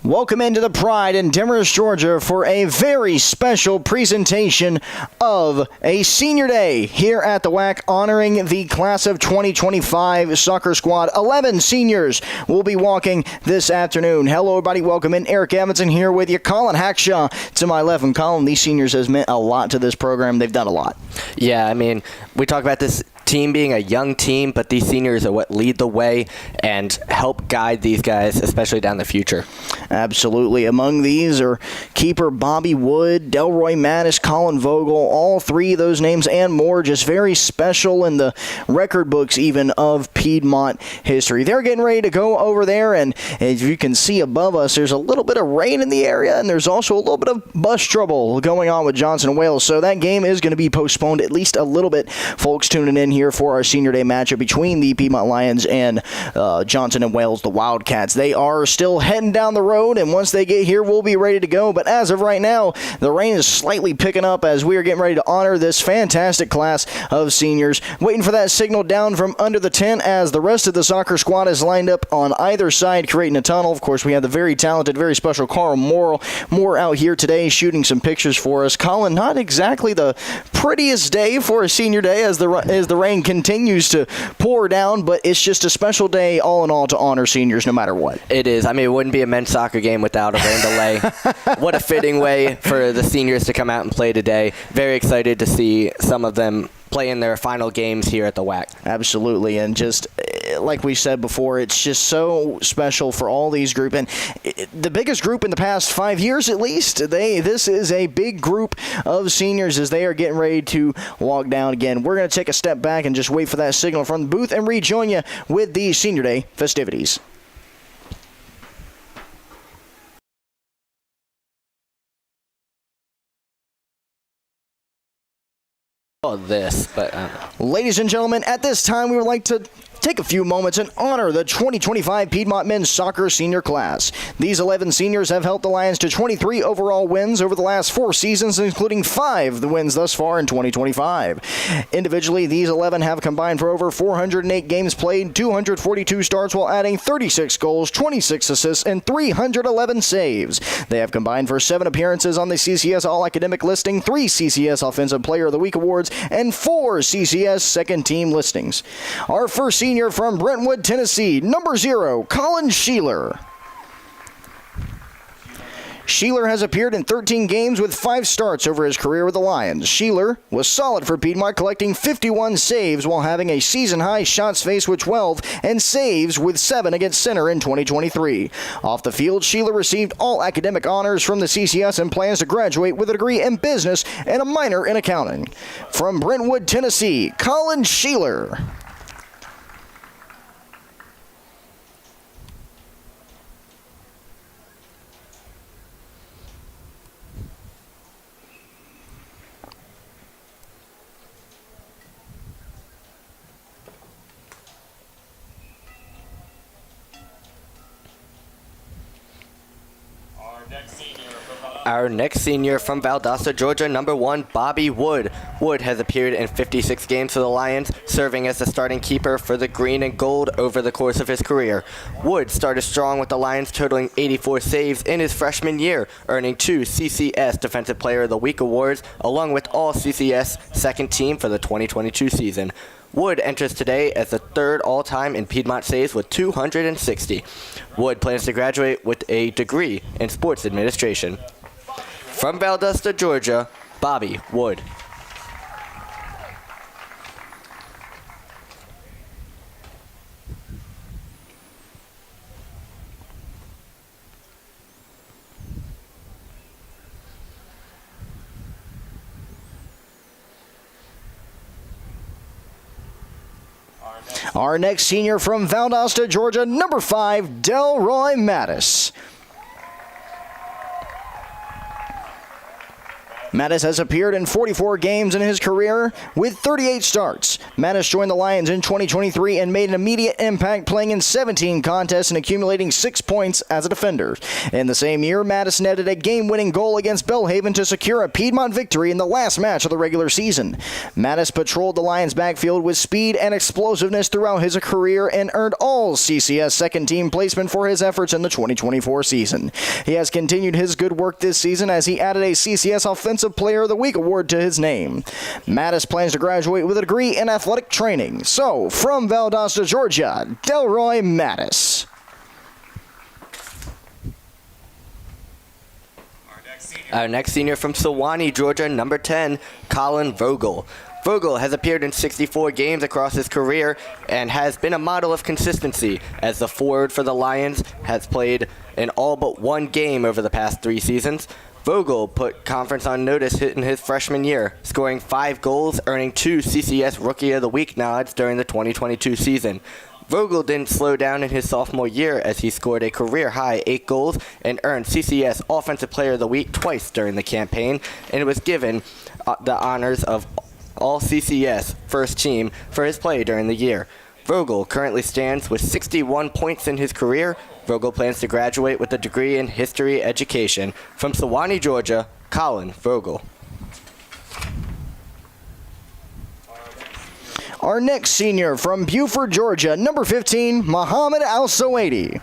Welcome into the Pride in Demorest, Georgia for a very special presentation of a Senior Day here at the WAC honoring the class of 2025 soccer squad. 11 seniors will be walking this afternoon. Hello, everybody. Welcome in. Eric Evanson here with you. Colin Hackshaw to my left. And Colin, these seniors has meant a lot to this program. They've done a lot. Yeah, I mean, we talk about this team being a young team, but these seniors are what lead the way and help guide these guys, especially down the future. Absolutely. Among these are keeper Bobby Wood, Delroy Mattis, Colin Vogel, all three of those names and more, just very special in the record books even of Piedmont history. They're getting ready to go over there, and as you can see above us, there's a little bit of rain in the area, and there's also a little bit of bus trouble going on with Johnson and Wales, so that game is going to be postponed at least a little bit. Folks tuning in here for our Senior Day matchup between the Piedmont Lions and Johnson and Wales, the Wildcats. They are still heading down the road, and once they get here, we'll be ready to go. But as of right now, the rain is slightly picking up as we are getting ready to honor this fantastic class of seniors. Waiting for that signal down from under the tent as the rest of the soccer squad is lined up on either side, creating a tunnel. Of course, we have the very talented, very special Carl Moore out here today shooting some pictures for us. Colin, not exactly the prettiest day for a Senior Day as the rain continues to pour down, but it's just a special day all in all to honor seniors no matter what. It is. I mean, it wouldn't be a men's soccer game without a rain delay. What a fitting way for the seniors to come out and play today. Very excited to see some of them play in their final games here at the WAC. Absolutely, and just like we said before, it's just so special for all these groups, and the biggest group in the past 5 years at least. This is a big group of seniors as they are getting ready to walk down again. We're going to take a step back and just wait for that signal from the booth and rejoin you with the Senior Day festivities. Ladies and gentlemen, at this time we would like to take a few moments and honor the 2025 Piedmont men's soccer senior class. These 11 seniors have helped the Lions to 23 overall wins over the last 4 seasons, including 5 the wins thus far in 2025. Individually, these 11 have combined for over 408 games played, 242 starts while adding 36 goals, 26 assists, and 311 saves. They have combined for 7 appearances on the CCS All-Academic listing, 3 CCS Offensive Player of the Week awards, and 4 CCS Second Team listings. Our first senior from Brentwood, Tennessee, number 0, Colin Sheeler. Sheeler has appeared in 13 games with 5 starts over his career with the Lions. Sheeler was solid for Piedmont, collecting 51 saves while having a season-high shots faced with 12 and saves with 7 against center in 2023. Off the field, Sheeler received all academic honors from the CCS and plans to graduate with a degree in business and a minor in accounting. From Brentwood, Tennessee, Colin Sheeler. Our next senior from Valdosta, Georgia, number 1, Bobby Wood. Wood has appeared in 56 games for the Lions, serving as the starting keeper for the green and gold over the course of his career. Wood started strong with the Lions, totaling 84 saves in his freshman year, earning 2 CCS Defensive Player of the Week awards, along with all CCS Second Team for the 2022 season. Wood enters today as the 3rd all-time in Piedmont saves with 260. Wood plans to graduate with a degree in sports administration. From Valdosta, Georgia, Bobby Wood. Our next senior from Valdosta, Georgia, number 5, Delroy Mattis. Mattis has appeared in 44 games in his career with 38 starts. Mattis joined the Lions in 2023 and made an immediate impact, playing in 17 contests and accumulating 6 points as a defender. In the same year, Mattis netted a game-winning goal against Belhaven to secure a Piedmont victory in the last match of the regular season. Mattis patrolled the Lions' backfield with speed and explosiveness throughout his career and earned all CCS second-team placement for his efforts in the 2024 season. He has continued his good work this season as he added a CCS Offensive Player of the Week award to his name. Mattis plans to graduate with a degree in athletic training. So, from Valdosta, Georgia, Delroy Mattis. Our next senior from Sewanee, Georgia, number 10, Colin Vogel. Vogel has appeared in 64 games across his career and has been a model of consistency, as the forward for the Lions has played in all but one game over the past 3 seasons. Vogel put conference on notice in his freshman year, scoring 5 goals, earning 2 CCS Rookie of the Week nods during the 2022 season. Vogel didn't slow down in his sophomore year as he scored a career-high 8 goals and earned CCS Offensive Player of the Week twice during the campaign, and was given the honors of All CCS First Team for his play during the year. Vogel currently stands with 61 points in his career. Vogel plans to graduate with a degree in history education. From Sewanee, Georgia, Colin Vogel. Our next senior from Buford, Georgia, number 15, Muhammad Al-Sawaidi.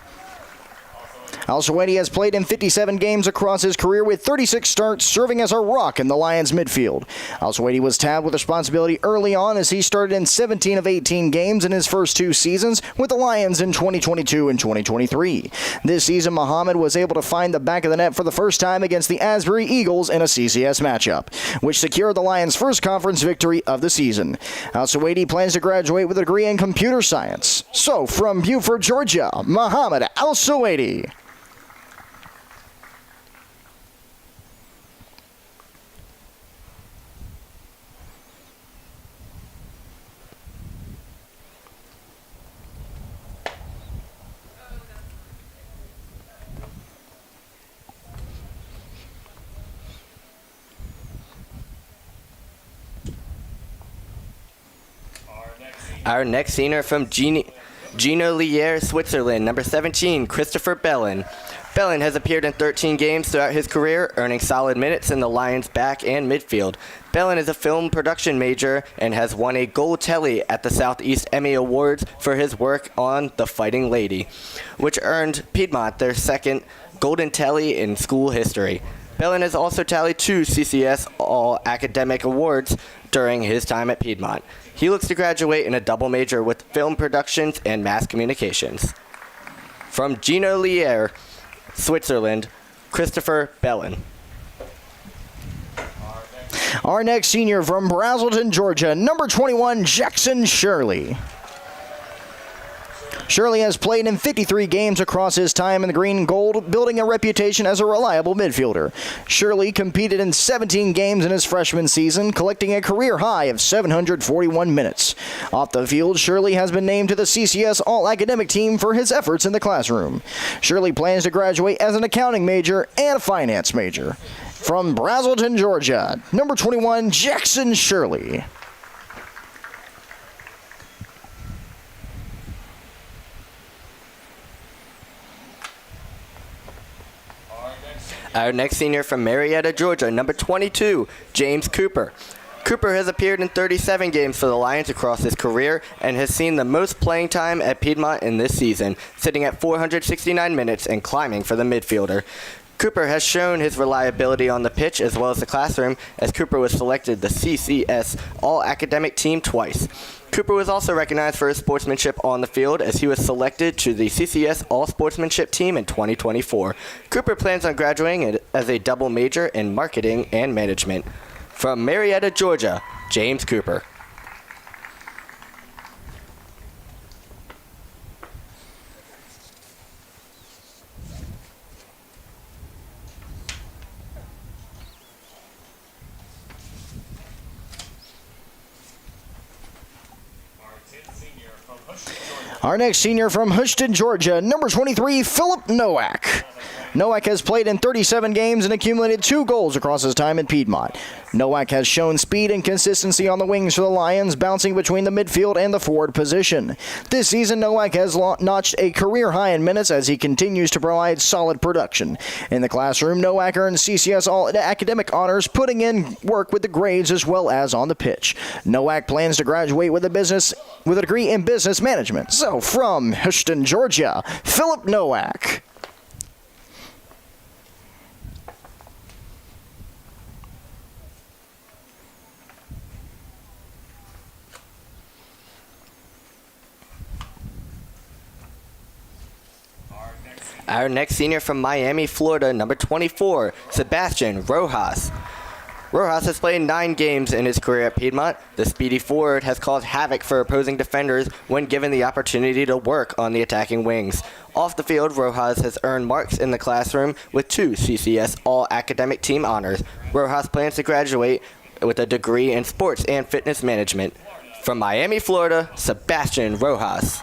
Al-Sawaidi has played in 57 games across his career with 36 starts, serving as a rock in the Lions midfield. Al-Sawaidi was tabbed with responsibility early on as he started in 17 of 18 games in his first 2 seasons with the Lions in 2022 and 2023. This season, Muhammad was able to find the back of the net for the first time against the Asbury Eagles in a CCS matchup, which secured the Lions' first conference victory of the season. Al-Sawaidi plans to graduate with a degree in computer science. So, from Buford, Georgia, Muhammad Al-Sawaidi. Our next senior from Gino Lier, Switzerland, number 17, Christopher Bellin. Bellin has appeared in 13 games throughout his career, earning solid minutes in the Lions' back and midfield. Bellin is a film production major and has won a Gold Telly at the Southeast Emmy Awards for his work on The Fighting Lady, which earned Piedmont their second Golden Telly in school history. Bellin has also tallied 2 CCS All-Academic Awards during his time at Piedmont. He looks to graduate in a double major with film productions and mass communications. From Gino Lier, Switzerland, Christopher Bellin. Our next senior from Brazelton, Georgia, number 21, Jackson Shirley. Shirley has played in 53 games across his time in the green and gold, building a reputation as a reliable midfielder. Shirley competed in 17 games in his freshman season, collecting a career high of 741 minutes. Off the field, Shirley has been named to the CCS All-Academic team for his efforts in the classroom. Shirley plans to graduate as an accounting major and a finance major. From Brazelton, Georgia, number 21, Jackson Shirley. Our next senior from Marietta, Georgia, number 22, James Cooper. Cooper has appeared in 37 games for the Lions across his career and has seen the most playing time at Piedmont in this season, sitting at 469 minutes and climbing for the midfielder. Cooper has shown his reliability on the pitch as well as the classroom, as Cooper was selected the CCS All-Academic Team twice. Cooper was also recognized for his sportsmanship on the field as he was selected to the CCS All-Sportsmanship Team in 2024. Cooper plans on graduating as a double major in marketing and management. From Marietta, Georgia, James Cooper. Our next senior from Houston, Georgia, number 23, Philip Nowak. Nowak has played in 37 games and accumulated 2 goals across his time at Piedmont. Nowak has shown speed and consistency on the wings for the Lions, bouncing between the midfield and the forward position. This season, Nowak has notched a career high in minutes as he continues to provide solid production. In the classroom, Nowak earned CCS All-Academic honors, putting in work with the grades as well as on the pitch. Nowak plans to graduate with a degree in business management. So, from Houston, Georgia, Philip Nowak. Our next senior from Miami, Florida, number 24, Sebastian Rojas. Rojas has played 9 games in his career at Piedmont. The speedy forward has caused havoc for opposing defenders when given the opportunity to work on the attacking wings. Off the field, Rojas has earned marks in the classroom with 2 CCS All-Academic Team honors. Rojas plans to graduate with a degree in sports and fitness management. From Miami, Florida, Sebastian Rojas.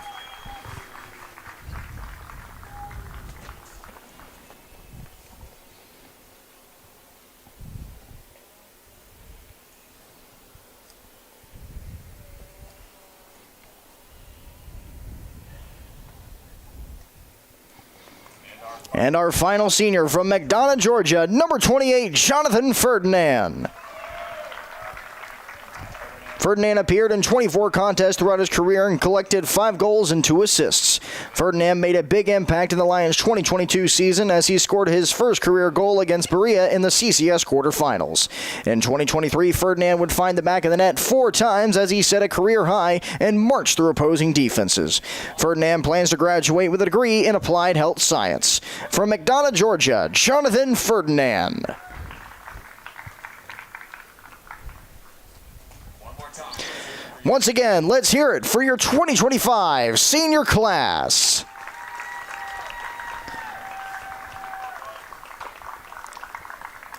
And our final senior from McDonough, Georgia, number 28, Jonathan Ferdinand. Ferdinand appeared in 24 contests throughout his career and collected 5 goals and 2 assists. Ferdinand made a big impact in the Lions' 2022 season as he scored his first career goal against Berea in the CCS quarterfinals. In 2023, Ferdinand would find the back of the net 4 times as he set a career high and marched through opposing defenses. Ferdinand plans to graduate with a degree in applied health science. From McDonough, Georgia, Jonathan Ferdinand. Once again, let's hear it for your 2025 senior class.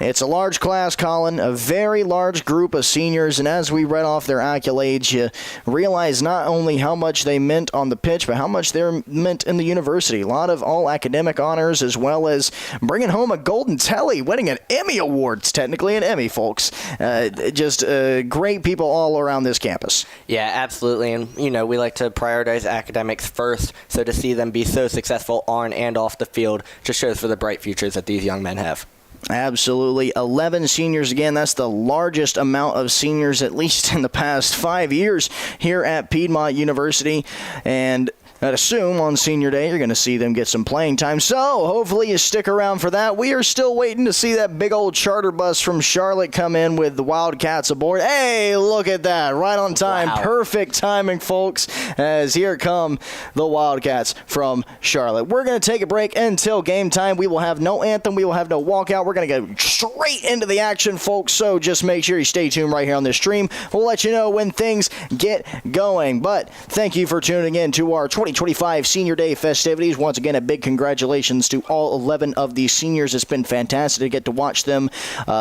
It's a large class, Colin, a very large group of seniors, and as we read off their accolades, you realize not only how much they meant on the pitch, but how much they're meant in the university. A lot of all-academic honors, as well as bringing home a Golden Telly, winning an Emmy Award. It's technically an Emmy, folks. Just great people all around this campus. Yeah, absolutely, and we like to prioritize academics first, so to see them be so successful on and off the field just shows for the bright futures that these young men have. Absolutely. 11 seniors again. That's the largest amount of seniors, at least in the past 5 years, here at Piedmont University. And I'd assume on senior day you're going to see them get some playing time. So hopefully you stick around for that. We are still waiting to see that big old charter bus from Charlotte come in with the Wildcats aboard. Hey, look at that. Right on time. Wow. Perfect timing, folks, as here come the Wildcats from Charlotte. We're going to take a break until game time. We will have no anthem. We will have no walkout. We're going to go straight into the action, folks. So just make sure you stay tuned right here on this stream. We'll let you know when things get going. But thank you for tuning in to our 2025 Senior Day festivities. Once again, a big congratulations to all 11 of these seniors. It's been fantastic to get to watch them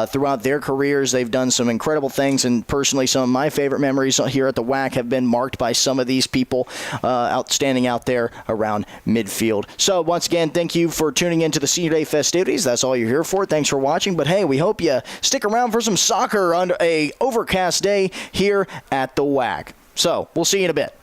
throughout their careers. They've done some incredible things, and personally, some of my favorite memories here at the WAC have been marked by some of these people outstanding out there around midfield. So once again, thank you for tuning into the Senior Day festivities. That's all you're here for. Thanks for watching. But hey, we hope you stick around for some soccer on a overcast day here at the WAC. So we'll see you in a bit.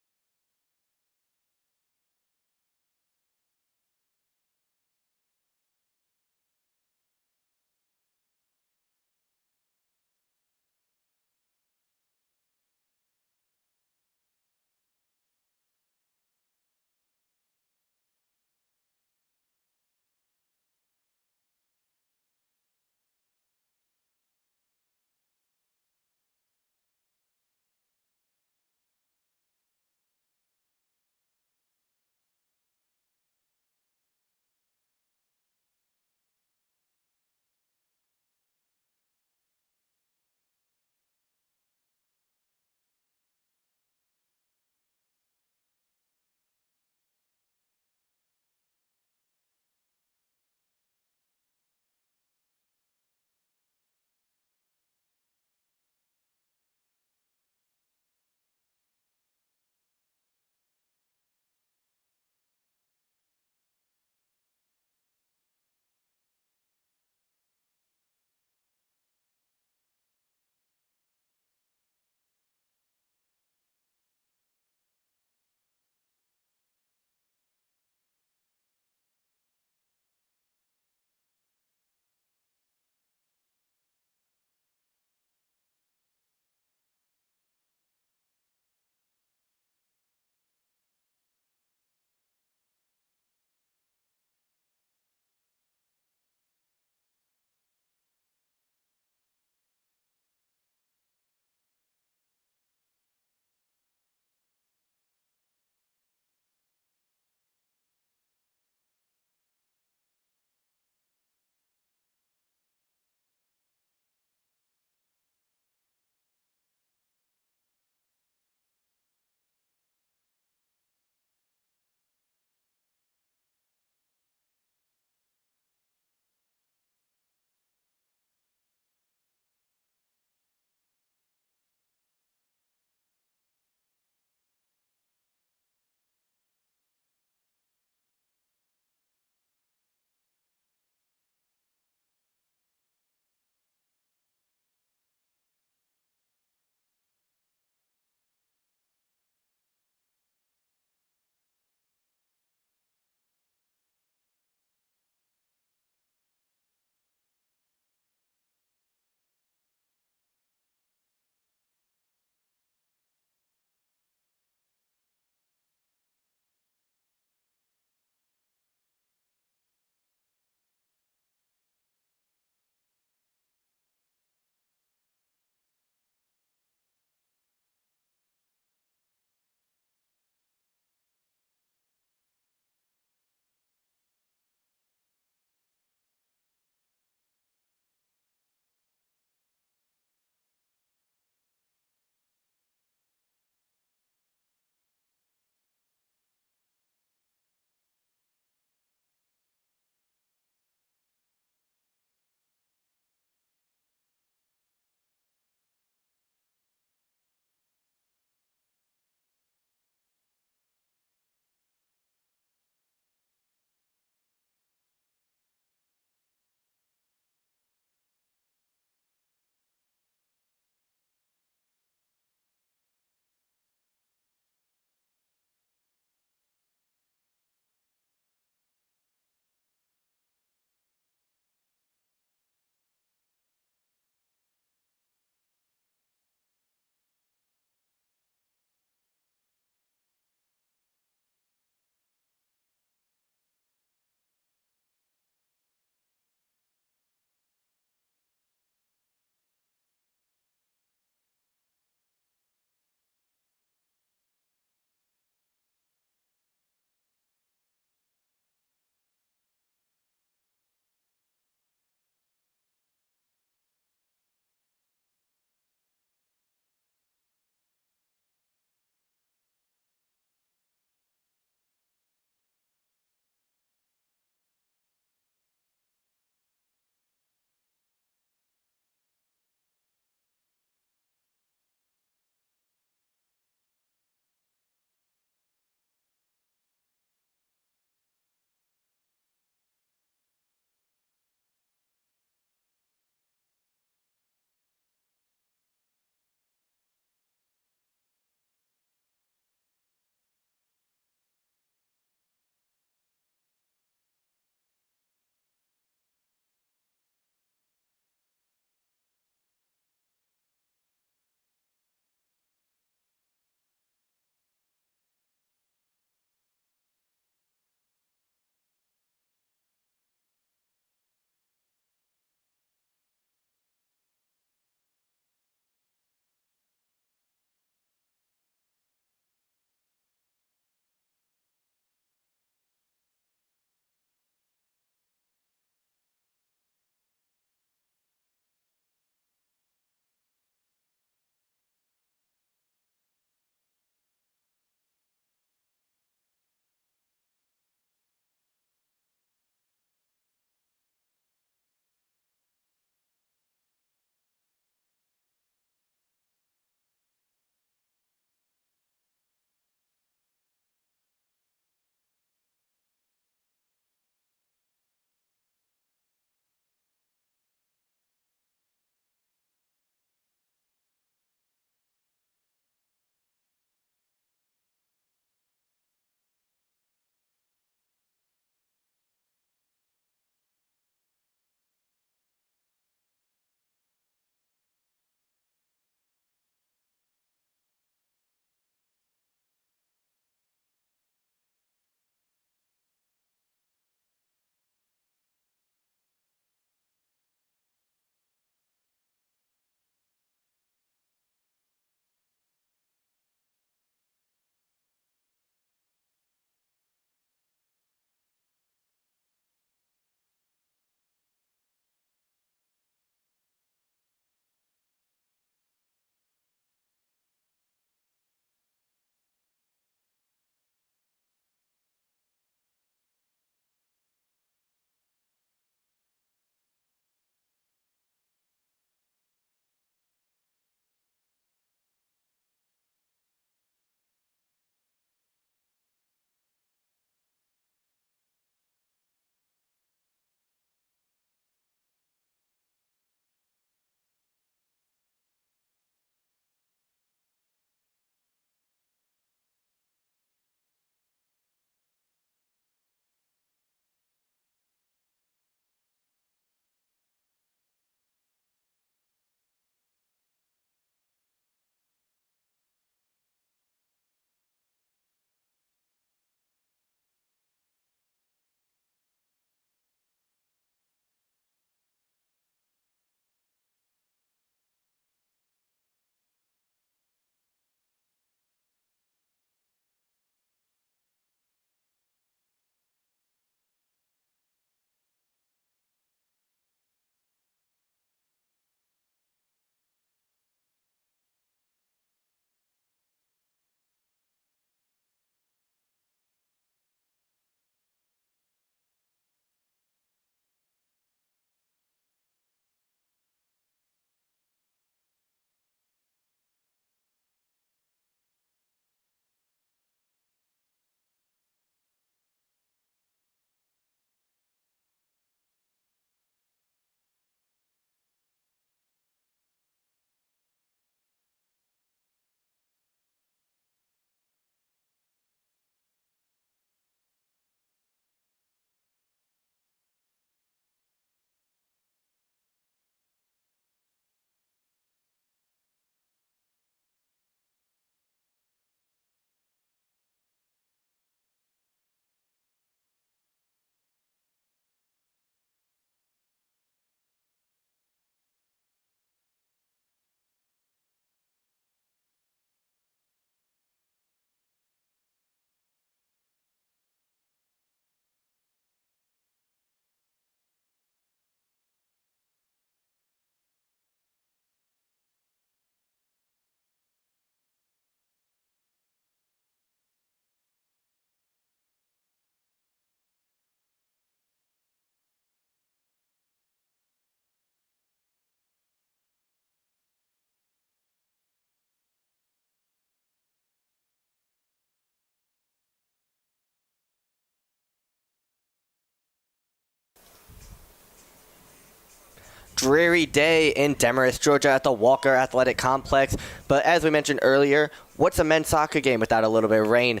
dreary day in Demarest, Georgia at the Walker Athletic Complex. But as we mentioned earlier, what's a men's soccer game without a little bit of rain?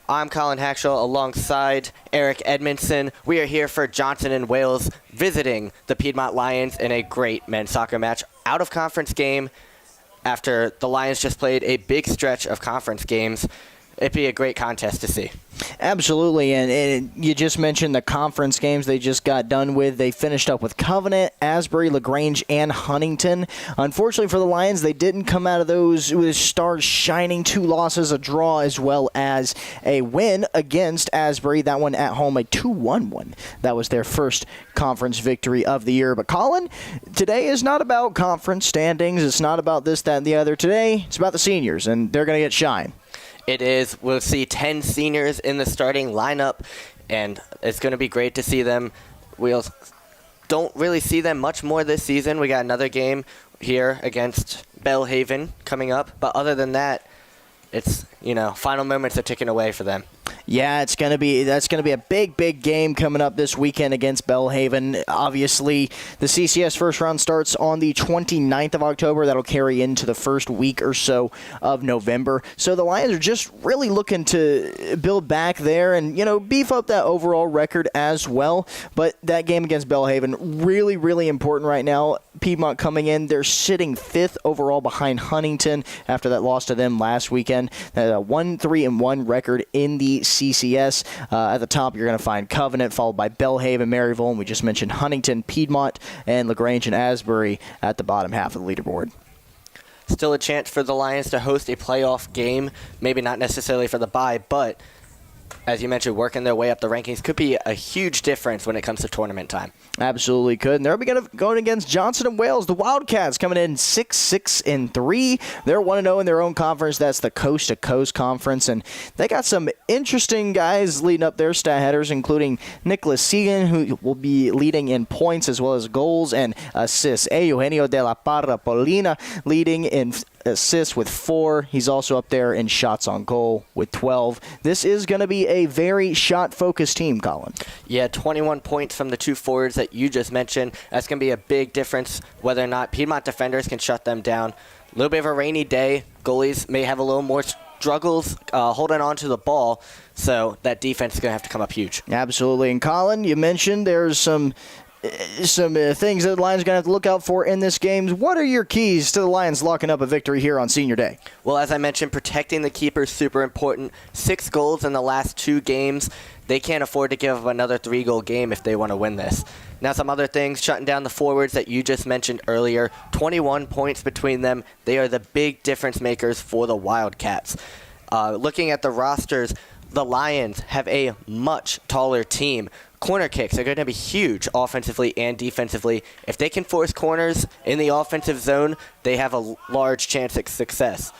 I'm Colin Hackshaw alongside Eric Edmondson. We are here for Johnson and Wales visiting the Piedmont Lions in a great men's soccer match. Out of conference game after the Lions just played a big stretch of conference games. It'd be a great contest to see. Absolutely, and you just mentioned the conference games they just got done with. They finished up with Covenant, Asbury, LaGrange, and Huntington. Unfortunately for the Lions, they didn't come out of those with stars shining. 2 losses, a draw, as well as a win against Asbury. That one at home, a 2-1 win. That was their first conference victory of the year. But Colin, today is not about conference standings. It's not about this, that, and the other. Today, it's about the seniors, and they're going to get shine. It is. We'll see 10 seniors in the starting lineup, and it's going to be great to see them. We don't really see them much more this season. We got another game here against Belhaven coming up, but other than that, it's, final moments are ticking away for them. Yeah, that's going to be a big game coming up this weekend against Belhaven. Obviously, the CCS first round starts on the 29th of October. That'll carry into the first week or so of November. So the Lions are just really looking to build back there and, beef up that overall record as well. But that game against Belhaven, really, really important right now. Piedmont coming in, they're sitting 5th overall behind Huntington after that loss to them last weekend. A 1-3-1 record in the CCS. At the top, you're going to find Covenant, followed by Belhaven, Maryville, and we just mentioned Huntington, Piedmont, and LaGrange and Asbury at the bottom half of the leaderboard. Still a chance for the Lions to host a playoff game, maybe not necessarily for the bye, but as you mentioned, working their way up the rankings could be a huge difference when it comes to tournament time. Absolutely could. And they're going against Johnson and Wales. The Wildcats coming in 6-6-3. They're 1-0 in their own conference. That's the Coast to Coast Conference. And they got some interesting guys leading up their stat headers, including Nicholas Segan, who will be leading in points as well as goals and assists. Eugenio de la Parra Polina leading in assists with 4. He's also up there in shots on goal with 12. This is going to be a very shot-focused team, Colin. Yeah, 21 points from the 2 forwards that you just mentioned. That's going to be a big difference whether or not Piedmont defenders can shut them down. A little bit of a rainy day. Goalies may have a little more struggles holding on to the ball, so that defense is going to have to come up huge. Absolutely. And Colin, you mentioned there's some things that the Lions are going to have to look out for in this game. What are your keys to the Lions locking up a victory here on Senior Day? Well, as I mentioned, protecting the keeper is super important. 6 goals in the last 2 games. They can't afford to give up another 3-goal game if they want to win this. Now, some other things, shutting down the forwards that you just mentioned earlier. 21 points between them. They are the big difference makers for the Wildcats. Looking at the rosters, the Lions have a much taller team. Corner kicks are going to be huge offensively and defensively. If they can force corners in the offensive zone, they have a large chance at success.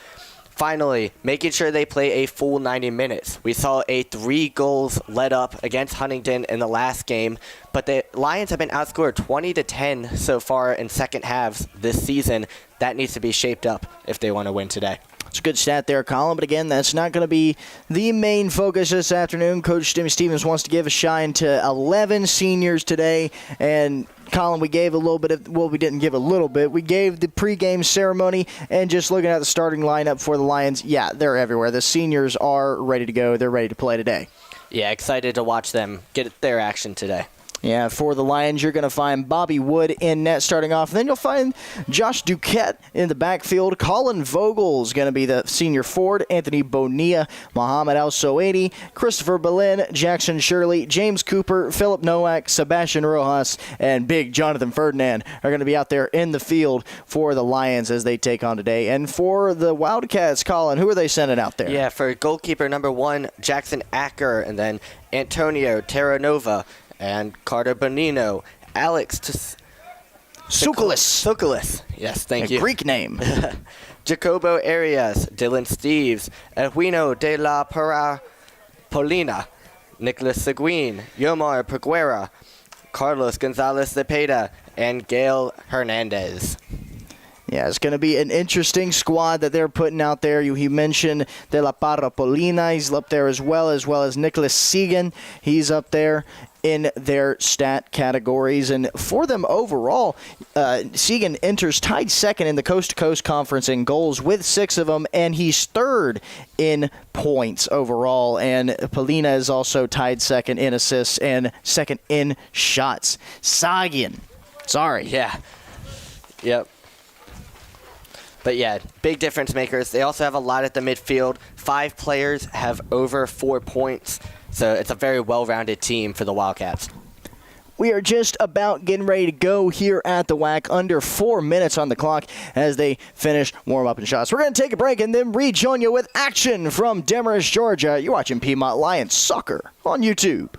Finally, making sure they play a full 90 minutes. We saw a 3 goals let up against Huntington in the last game, but the Lions have been outscored 20-10 so far in second halves this season. That needs to be shaped up if they want to win today. It's a good stat there, Colin, but again, that's not going to be the main focus this afternoon. Coach Timmy Stevens wants to give a shine to 11 seniors today, and Colin, we gave a little bit of, well, we didn't give a little bit. We gave the pregame ceremony, and just looking at the starting lineup for the Lions, yeah, they're everywhere. The seniors are ready to go. They're ready to play today. Yeah, excited to watch them get their action today. Yeah, for the Lions, you're going to find Bobby Wood in net starting off. And then you'll find Josh Duquette in the backfield. Colin Vogel is going to be the senior forward. Anthony Bonilla, Muhammad Al-Soedi, Christopher Berlin, Jackson Shirley, James Cooper, Philip Nowak, Sebastian Rojas, and big Jonathan Ferdinand are going to be out there in the field for the Lions as they take on today. And for the Wildcats, Colin, who are they sending out there? Yeah, for goalkeeper number 1, Jackson Acker, and then Antonio Terranova, and Carter Bonino, Alex Soukalis. Yes, thank you. Greek name. Jacobo Arias, Dylan Steves, Eugenio de la Parra Polina, Nicholas Seguin, Yomar Peguera, Carlos Gonzalez Cepeda, and Gail Hernandez. Yeah, it's going to be an interesting squad that they're putting out there. He mentioned De La Parra Polina. He's up there as well as Nicholas Segan. He's up there in their stat categories. And for them overall, Segan enters tied second in the Coast to Coast Conference in goals with 6 of them, and he's third in points overall. And Polina is also tied second in assists and second in shots. Sagan. Sorry. Yeah. Yep. But yeah, big difference makers. They also have a lot at the midfield. 5 players have over 4 points. So it's a very well-rounded team for the Wildcats. We are just about getting ready to go here at the WAC, under 4 minutes on the clock as they finish warm-up and shots. We're going to take a break and then rejoin you with action from Demorest, Georgia. You're watching Piedmont Lions Soccer on YouTube.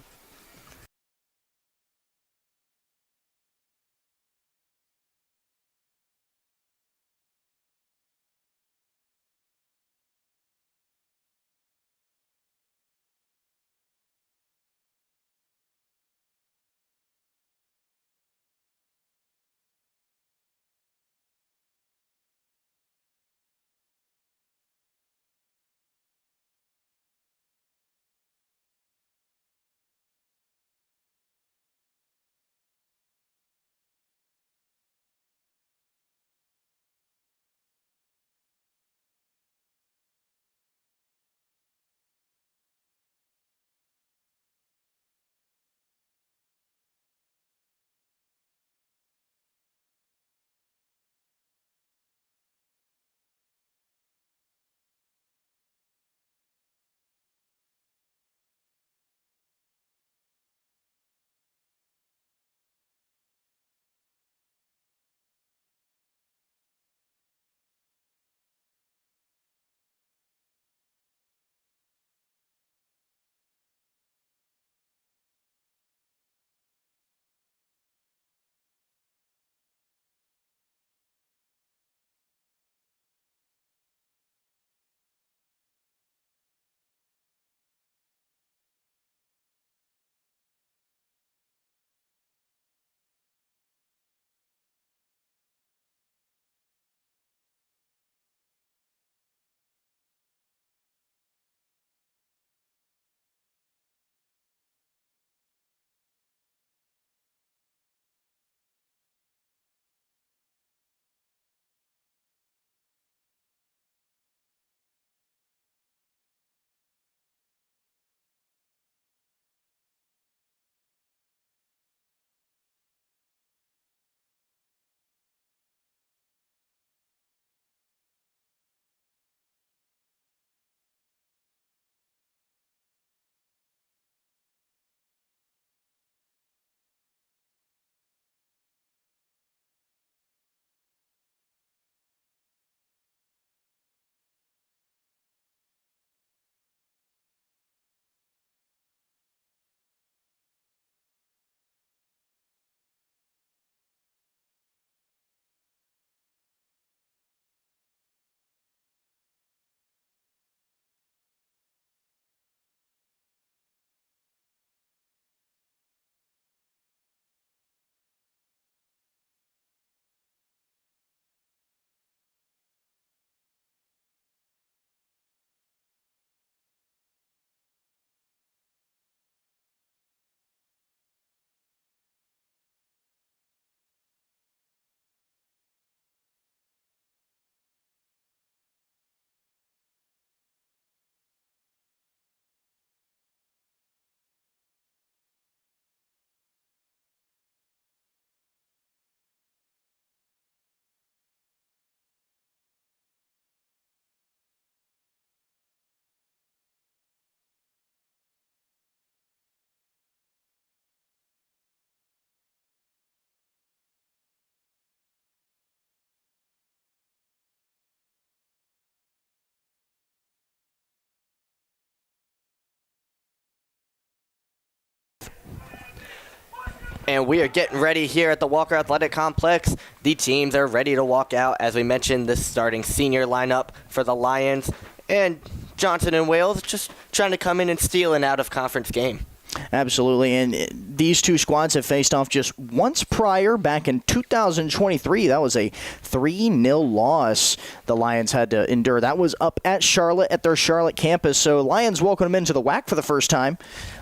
And we are getting ready here at the Walker Athletic Complex. The teams are ready to walk out. As we mentioned, the starting senior lineup for the Lions. And Johnson and Wales just trying to come in and steal an out-of-conference game. Absolutely, and these two squads have faced off just once prior, back in 2023. That was a 3-0 loss the Lions had to endure. That was up at Charlotte, at their Charlotte campus. So Lions welcome them into the WAC for the first time,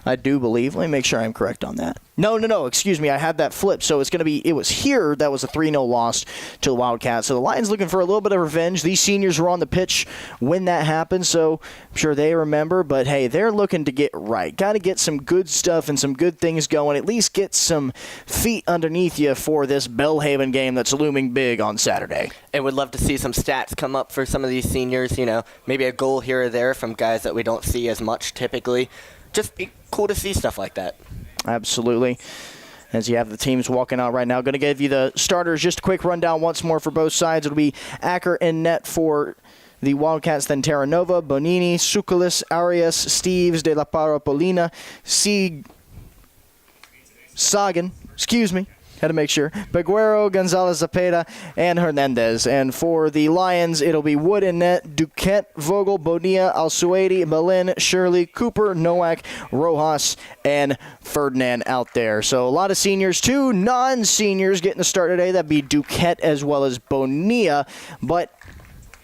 I do believe. Let me make sure I'm correct on that. No, excuse me. I had that flipped. So it was here that was a 3-0 loss to the Wildcats. So the Lions looking for a little bit of revenge. These seniors were on the pitch when that happened, so I'm sure they remember. But, hey, they're looking to get right. Got to get some good stuff and some good things going. At least get some feet underneath you for this Belhaven game that's looming big on Saturday. And would love to see some stats come up for some of these seniors. Maybe a goal here or there from guys that we don't see as much typically. Just be cool to see stuff like that. Absolutely. As you have the teams walking out right now. Going to give you the starters. Just a quick rundown once more for both sides. It'll be Acker in net for the Wildcats, then Terra Nova, Bonini, Sukulis, Arias, Steves, De La Parapolina, Sagan, had to make sure, Peguero, Gonzalez Zapata, and Hernandez. And for the Lions, it'll be Wood in net, Duquette, Vogel, Bonilla, Al-Suwaidi, Belen, Shirley, Cooper, Nowak, Rojas, and Ferdinand out there. So a lot of seniors, 2 non-seniors getting the start today. That'd be Duquette as well as Bonilla, but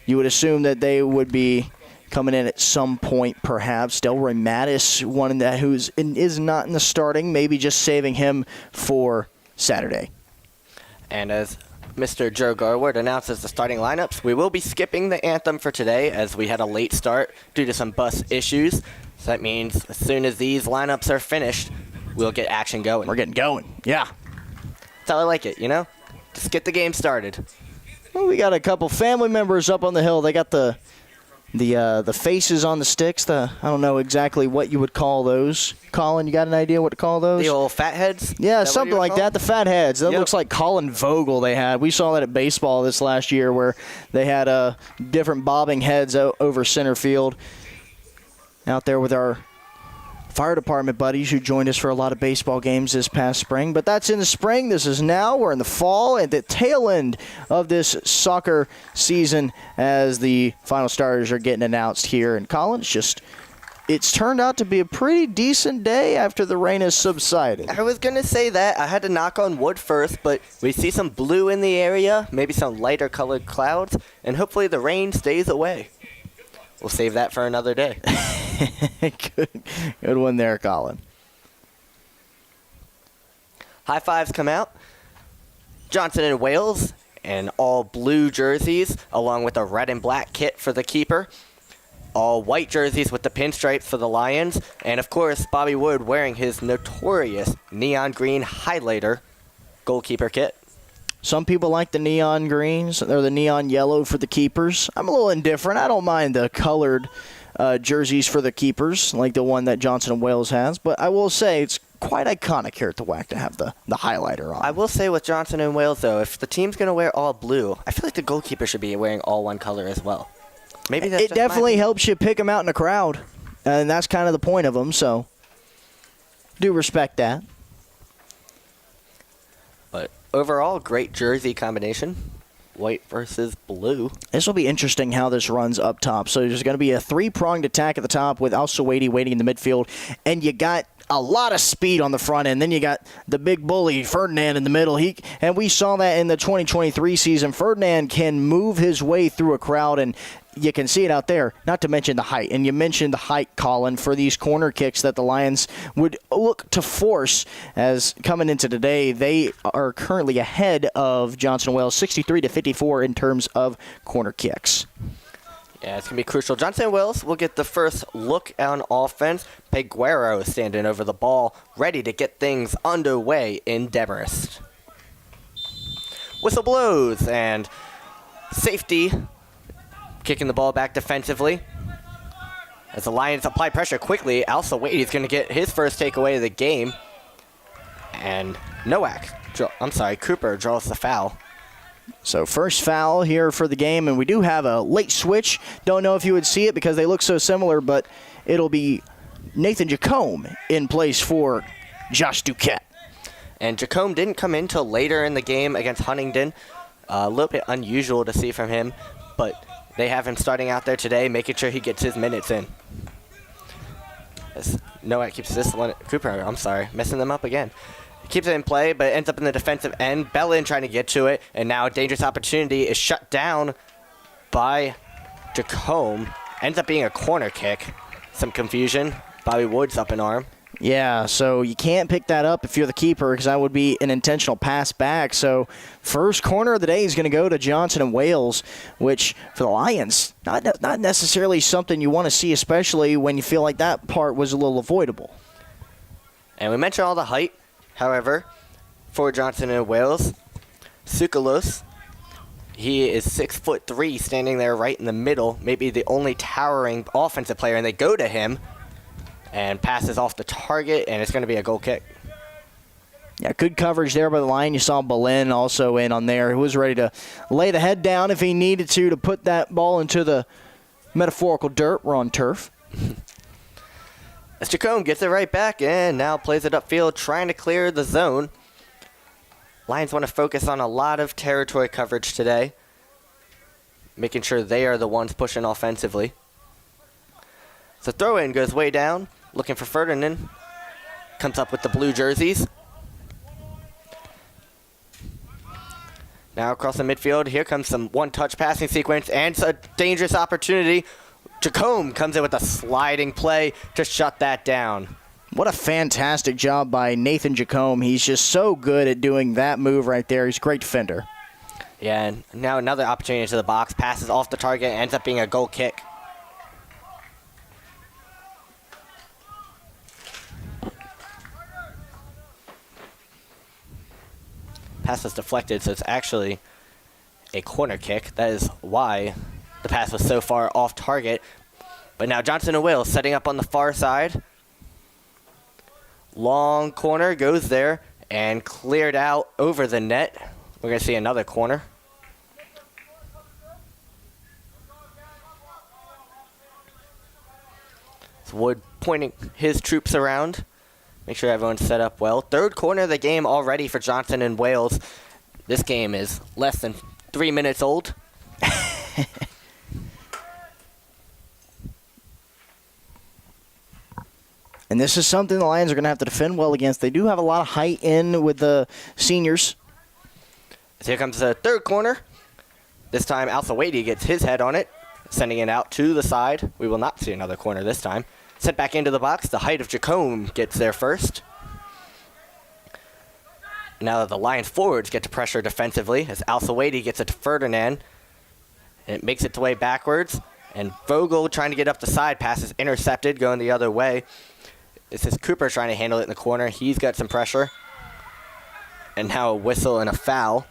you would assume that they would be coming in at some point, perhaps. Delroy Mattis, one that is not in the starting, maybe just saving him for Saturday. And as Mr. Joe Garwood announces the starting lineups, we will be skipping the anthem for today as we had a late start due to some bus issues. So that means as soon as these lineups are finished, we'll get action going. We're getting going, yeah. That's how I like it, Just get the game started. Well, we got a couple family members up on the hill. They got the faces on the sticks. I don't know exactly what you would call those. Colin, you got an idea what to call those? The old fat heads? Yeah, something like that. The fat heads. That looks like Colin Vogel they had. We saw that at baseball this last year where they had different bobbing heads over center field. Out there with our fire department buddies who joined us for a lot of baseball games this past spring. But that's in the spring. This is now. We're in the fall at the tail end of this soccer season as the final starters are getting announced here. And Colin, it's turned out to be a pretty decent day after the rain has subsided. I was going to say that. I had to knock on wood first, but we see some blue in the area, maybe some lighter colored clouds, and hopefully the rain stays away. We'll save that for another day. Good one there, Colin. High fives come out. Johnson and Wales in all blue jerseys, along with a red and black kit for the keeper. All white jerseys with the pinstripes for the Lions. And, of course, Bobby Wood wearing his notorious neon green highlighter goalkeeper kit. Some people like the neon greens or the neon yellow for the keepers. I'm a little indifferent. I don't mind the colored jerseys for the keepers, like the one that Johnson & Wales has. But I will say it's quite iconic here at the WAC to have the highlighter on. I will say with Johnson & Wales, though, if the team's going to wear all blue, I feel like the goalkeeper should be wearing all one color as well. Maybe that's it definitely helps you pick them out in a crowd, and that's kind of the point of them, so do respect that. But overall, great jersey combination. White versus blue. This will be interesting how this runs up top. So there's going to be a 3-pronged attack at the top with Al-Suwaidi waiting in the midfield, and you got a lot of speed on the front end. Then you got the big bully, Ferdinand, in the middle. And we saw that in the 2023 season. Ferdinand can move his way through a crowd, and you can see it out there, not to mention the height. And you mentioned the height, Colin, for these corner kicks that the Lions would look to force. As coming into today, they are currently ahead of Johnson & Wales 63-54 in terms of corner kicks. Yeah, it's going to be crucial. Johnson & Wales will get the first look on offense. Peguero is standing over the ball, ready to get things underway in Demarest. Whistle blows, and safety kicking the ball back defensively. As the Lions apply pressure quickly, Al-Suwaidi is going to get his first takeaway of the game. And Cooper draws the foul. So first foul here for the game, and we do have a late switch. Don't know if you would see it because they look so similar, but it'll be Nathan Jacome in place for Josh Duquette. And Jacome didn't come in till later in the game against Huntingdon. A little bit unusual to see from him, but they have him starting out there today, making sure he gets his minutes in. As Nowak keeps this one. Cooper, I'm sorry, messing them up again. Keeps it in play, but it ends up in the defensive end. Bellin trying to get to it, and now a dangerous opportunity is shut down by Jacome. Ends up being a corner kick. Some confusion. Bobby Wood's up an arm. Yeah, so you can't pick that up if you're the keeper because that would be an intentional pass back. So first corner of the day is going to go to Johnson and Wales, which for the Lions, not necessarily something you want to see, especially when you feel like that part was a little avoidable. And we mentioned all the height, however, for Johnson and Wales. Tsoukalos, he is 6'3", standing there right in the middle, maybe the only towering offensive player, and they go to him. And passes off the target, and it's going to be a goal kick. Yeah, good coverage there by the line. You saw Belen also in on there, who was ready to lay the head down if he needed to put that ball into the metaphorical dirt. We're on turf. As Jacome gets it right back and now plays it upfield, trying to clear the zone. Lions want to focus on a lot of territory coverage today, making sure they are the ones pushing offensively. So throw-in goes way down. Looking for Ferdinand. Comes up with the blue jerseys. Now across the midfield, here comes some one-touch passing sequence and a dangerous opportunity. Jacome comes in with a sliding play to shut that down. What a fantastic job by Nathan Jacome. He's just so good at doing that move right there. He's a great defender. Yeah, and now another opportunity to the box. Passes off the target, ends up being a goal kick. Pass was deflected, so it's actually a corner kick. That is why the pass was so far off target. But now Johnson and Wales setting up on the far side. Long corner goes there and cleared out over the net. We're going to see another corner. It's Wood pointing his troops around. Make sure everyone's set up well. Third corner of the game already for Johnson and Wales. This game is less than 3 minutes old. And this is something the Lions are going to have to defend well against. They do have a lot of height in with the seniors. So here comes the third corner. This time, Al-Sawadi gets his head on it, sending it out to the side. We will not see another corner this time. Sent back into the box. The height of Jacome gets there first. Now that the Lions forwards get to pressure defensively, as Al-Sawadi gets it to Ferdinand. And it makes its way backwards. And Vogel trying to get up the side. Pass is intercepted, going the other way. This is Cooper trying to handle it in the corner. He's got some pressure. And now a whistle and a foul.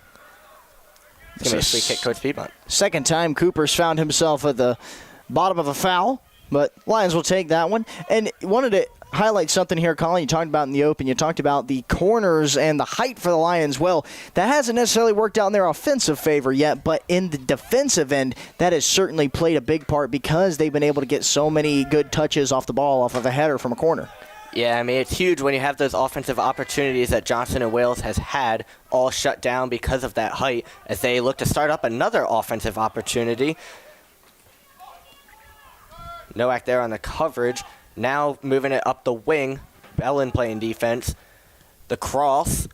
It's going to be a free kick towards Piedmont. Second time Cooper's found himself at the bottom of a foul. But Lions will take that one. And wanted to highlight something here, Colin. You talked about in the open. You talked about the corners and the height for the Lions. Well, that hasn't necessarily worked out in their offensive favor yet, but in the defensive end, that has certainly played a big part because they've been able to get so many good touches off the ball, off of a header from a corner. Yeah, I mean, it's huge when you have those offensive opportunities that Johnson and Wales has had all shut down because of that height as they look to start up another offensive opportunity. Nowak there on the coverage. Now moving it up the wing. Bellin playing defense. The cross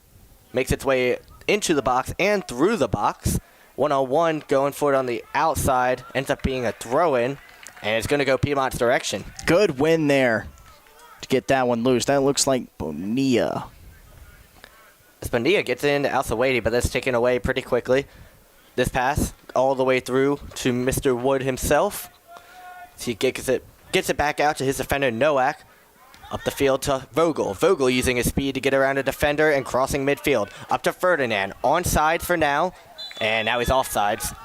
makes its way into the box and through the box. 1-on-1 going for it on the outside. Ends up being a throw-in. And it's going to go Piedmont's direction. Good win there to get that one loose. That looks like Bonilla. Bonilla gets it into Al-Sawadi, but that's taken away pretty quickly. This pass all the way through to Mr. Wood himself. He gets it back out to his defender, Nowak. Up the field to Vogel. Vogel using his speed to get around a defender and crossing midfield. Up to Ferdinand. Onside for now. And now he's offsides.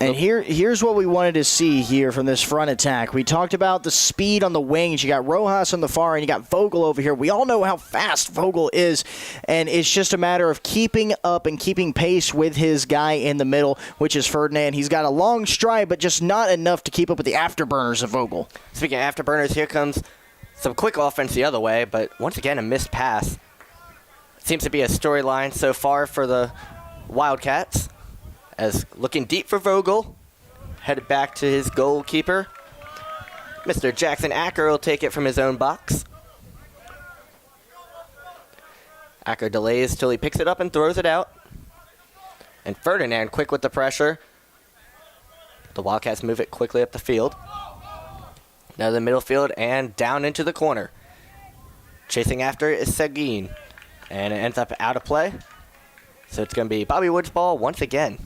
And here's what we wanted to see here from this front attack. We talked about the speed on the wings. You got Rojas on the far, and you got Vogel over here. We all know how fast Vogel is, and it's just a matter of keeping up and keeping pace with his guy in the middle, which is Ferdinand. He's got a long stride, but just not enough to keep up with the afterburners of Vogel. Speaking of afterburners, here comes some quick offense the other way, but once again, a missed pass. Seems to be a storyline so far for the Wildcats. As looking deep for Vogel, headed back to his goalkeeper. Mr. Jackson Acker will take it from his own box. Acker delays till he picks it up and throws it out. And Ferdinand quick with the pressure. The Wildcats move it quickly up the field. Now the middle field and down into the corner. Chasing after is Seguin. And it ends up out of play. So it's going to be Bobby Wood's ball once again.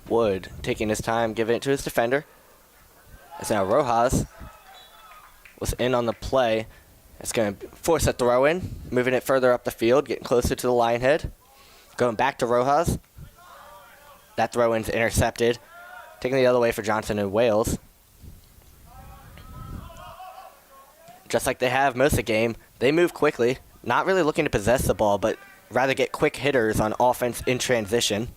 Wood taking his time, giving it to his defender. As now Rojas was in on the play. It's going to force a throw in, moving it further up the field, getting closer to the line head. Going back to Rojas. That throw in's intercepted. Taking the other way for Johnson and Wales. Just like they have most of the game, they move quickly, not really looking to possess the ball, but rather get quick hitters on offense in transition.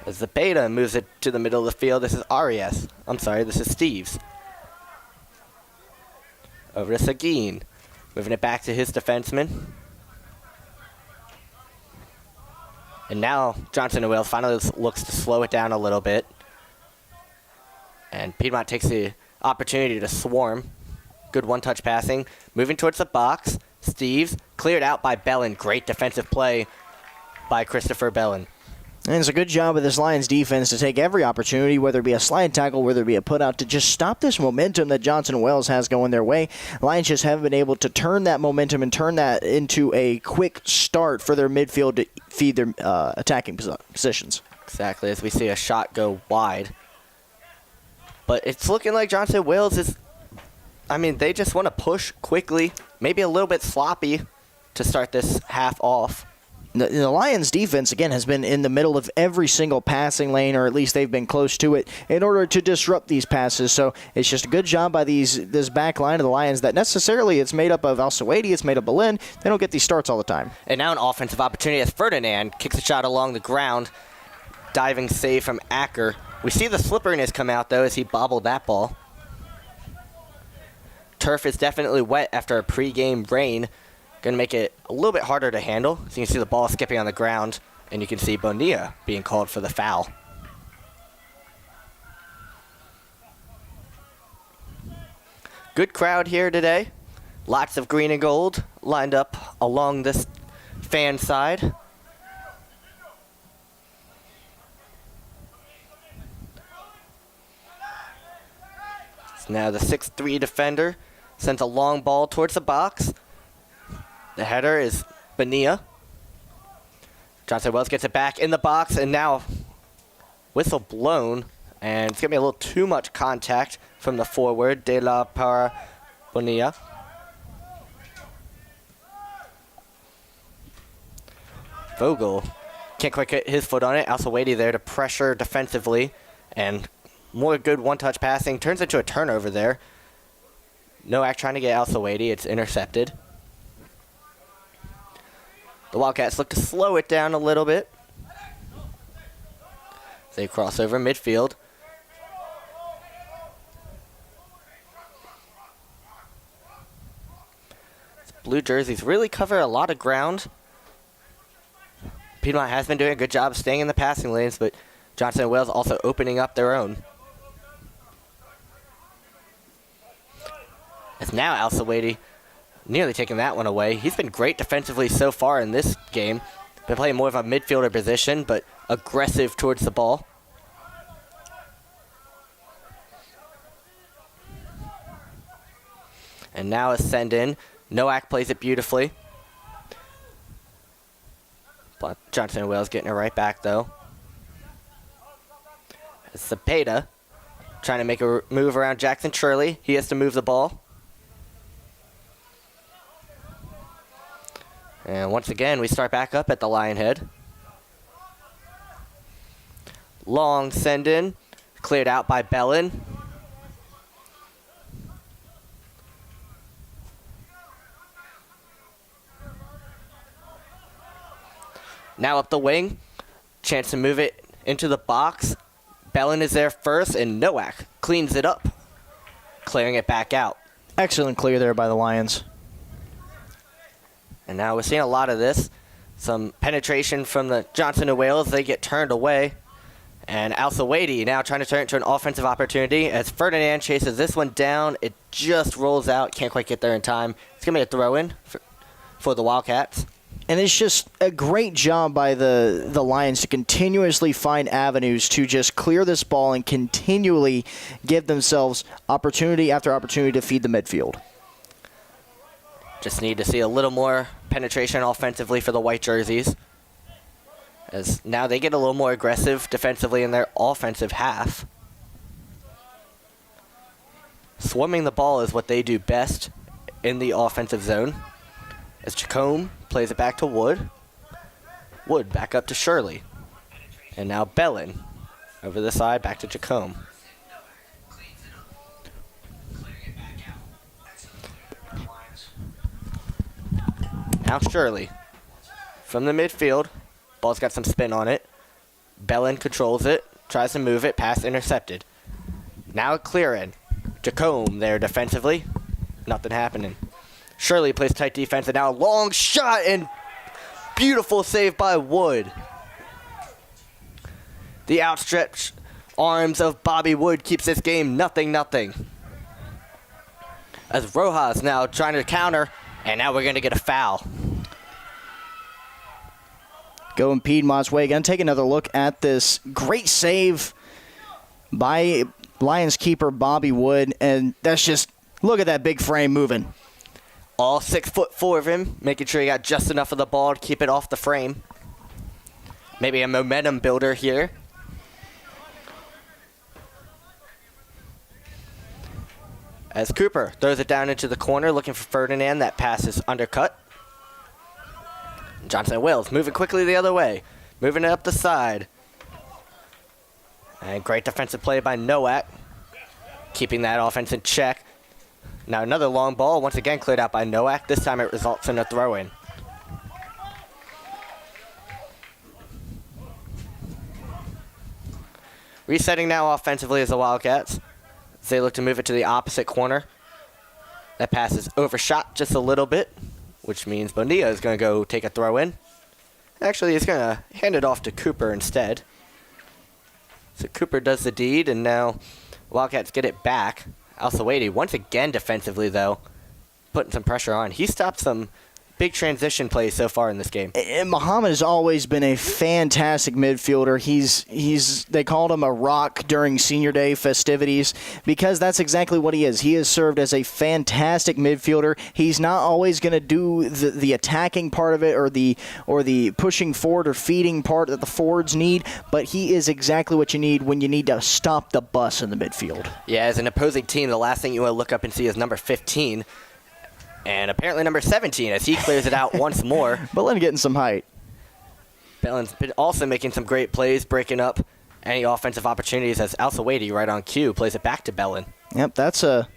As the Beta moves it to the middle of the field, this is Arias. This is Steves. Over to Seguin. Moving it back to his defenseman. And now Johnson and Wales finally looks to slow it down a little bit. And Piedmont takes the opportunity to swarm. Good one-touch passing. Moving towards the box. Steves cleared out by Bellin. Great defensive play by Christopher Bellin. And it's a good job of this Lions defense to take every opportunity, whether it be a slide tackle, whether it be a putout, to just stop this momentum that Johnson Wells has going their way. Lions just haven't been able to turn that momentum and turn that into a quick start for their midfield to feed their attacking positions. Exactly, as we see a shot go wide. But it's looking like Johnson Wales is, they just want to push quickly, maybe a little bit sloppy to start this half off. The Lions defense, again, has been in the middle of every single passing lane, or at least they've been close to it, in order to disrupt these passes. So it's just a good job by this back line of the Lions that necessarily it's made up of Al-Suwaidi, it's made up of Lynn. They don't get these starts all the time. And now an offensive opportunity as Ferdinand kicks a shot along the ground. Diving save from Acker. We see the slipperiness come out, though, as he bobbled that ball. Turf is definitely wet after a pregame rain. Going to make it a little bit harder to handle. So you can see the ball skipping on the ground, and you can see Bonilla being called for the foul. Good crowd here today. Lots of green and gold lined up along this fan side. So now the 6'3" defender sends a long ball towards the box. The header is Bonilla. Johnson Wells gets it back in the box, and now whistle blown. And it's going to be a little too much contact from the forward, De La Para Bonilla. Vogel can't quite get his foot on it. Al-Suwaidi there to pressure defensively. And more good one-touch passing. Turns into a turnover there. Noack trying to get Al-Suwaidi. It's intercepted. The Wildcats look to slow it down a little bit. They cross over midfield. Blue jerseys really cover a lot of ground. Piedmont has been doing a good job of staying in the passing lanes, but Johnson and Wales also opening up their own. It's now Al-Suwaidi nearly taking that one away. He's been great defensively so far in this game. Been playing more of a midfielder position, but aggressive towards the ball. And now a send in. Noack plays it beautifully. But Johnson and Wales getting it right back, though. It's Cepeda trying to make a move around Jackson Shirley. He has to move the ball. And once again, we start back up at the Lionhead. Long send in. Cleared out by Bellin. Now up the wing. Chance to move it into the box. Bellin is there first, and Nowak cleans it up, clearing it back out. Excellent clear there by the Lions. And now we're seeing a lot of this. Some penetration from the Johnson and Wales. They get turned away. And Al-Sawaidi now trying to turn it into an offensive opportunity. As Ferdinand chases this one down, it just rolls out. Can't quite get there in time. It's going to be a throw-in for the Wildcats. And it's just a great job by the Lions to continuously find avenues to just clear this ball and continually give themselves opportunity after opportunity to feed the midfield. Just need to see a little more penetration offensively for the white jerseys. As now they get a little more aggressive defensively in their offensive half. Swarming the ball is what they do best in the offensive zone. As Chacombe plays it back to Wood. Wood back up to Shirley. And now Bellin over the side back to Chacombe. Now Shirley from the midfield. Ball's got some spin on it. Bellin controls it, tries to move it, pass intercepted. Now clearing. Chacombe there defensively. Nothing happening. Shirley plays tight defense, and now a long shot and beautiful save by Wood. The outstretched arms of Bobby Wood keeps this game 0-0. As Rojas now trying to counter, and now we're going to get a foul. Going Piedmont's way again. Take another look at this great save by Lions keeper Bobby Wood, and that's just, look at that big frame moving. All 6'4" of him, making sure he got just enough of the ball to keep it off the frame. Maybe a momentum builder here. As Cooper throws it down into the corner, looking for Ferdinand. That pass is undercut. Johnson and Wales moving quickly the other way. Moving it up the side. And great defensive play by Nowak. Keeping that offense in check. Now another long ball, once again cleared out by Nowak. This time it results in a throw-in. Resetting now offensively as the Wildcats. As they look to move it to the opposite corner. That pass is overshot just a little bit, which means Bonilla is going to go take a throw-in. Actually, he's going to hand it off to Cooper instead. So Cooper does the deed, and now Wildcats get it back. Al-Sawaidi, once again defensively, though, putting some pressure on. He stopped some big transition plays so far in this game. And Muhammad has always been a fantastic midfielder. They called him a rock during senior day festivities because that's exactly what he is. He has served as a fantastic midfielder. He's not always going to do the attacking part of it or the pushing forward or feeding part that the forwards need, but he is exactly what you need when you need to stop the bus in the midfield. Yeah, as an opposing team, the last thing you want to look up and see is number 15. And apparently number 17 as he clears it out once more. Bellin getting some height. Bellin's been also making some great plays, breaking up any offensive opportunities as Al-Sawaidi right on cue plays it back to Bellin. Yep, that's a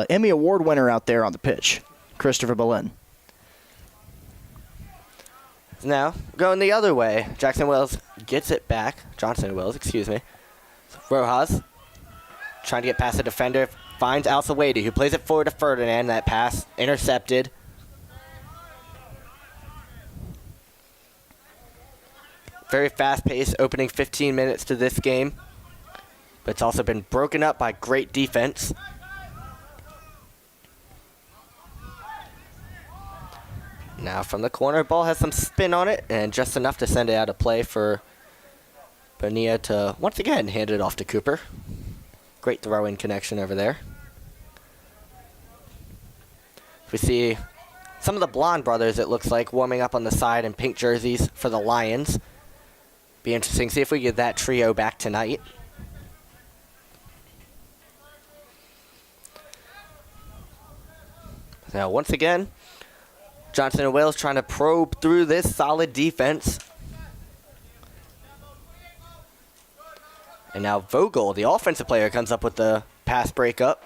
Emmy Award winner out there on the pitch, Christopher Bellin. Now, going the other way, Johnson and Wales gets it back. Rojas trying to get past the defender. Finds Al-Sawaidi, who plays it forward to Ferdinand. That pass intercepted. Very fast-paced opening 15 minutes to this game. But it's also been broken up by great defense. Now from the corner, ball has some spin on it, and just enough to send it out of play for Bonilla to once again hand it off to Cooper. Great throw-in connection over there. We see some of the Blonde brothers, it looks like, warming up on the side in pink jerseys for the Lions. Be interesting to see if we get that trio back tonight. Now, once again, Johnson and Wales trying to probe through this solid defense. And now Vogel, the offensive player, comes up with the pass breakup.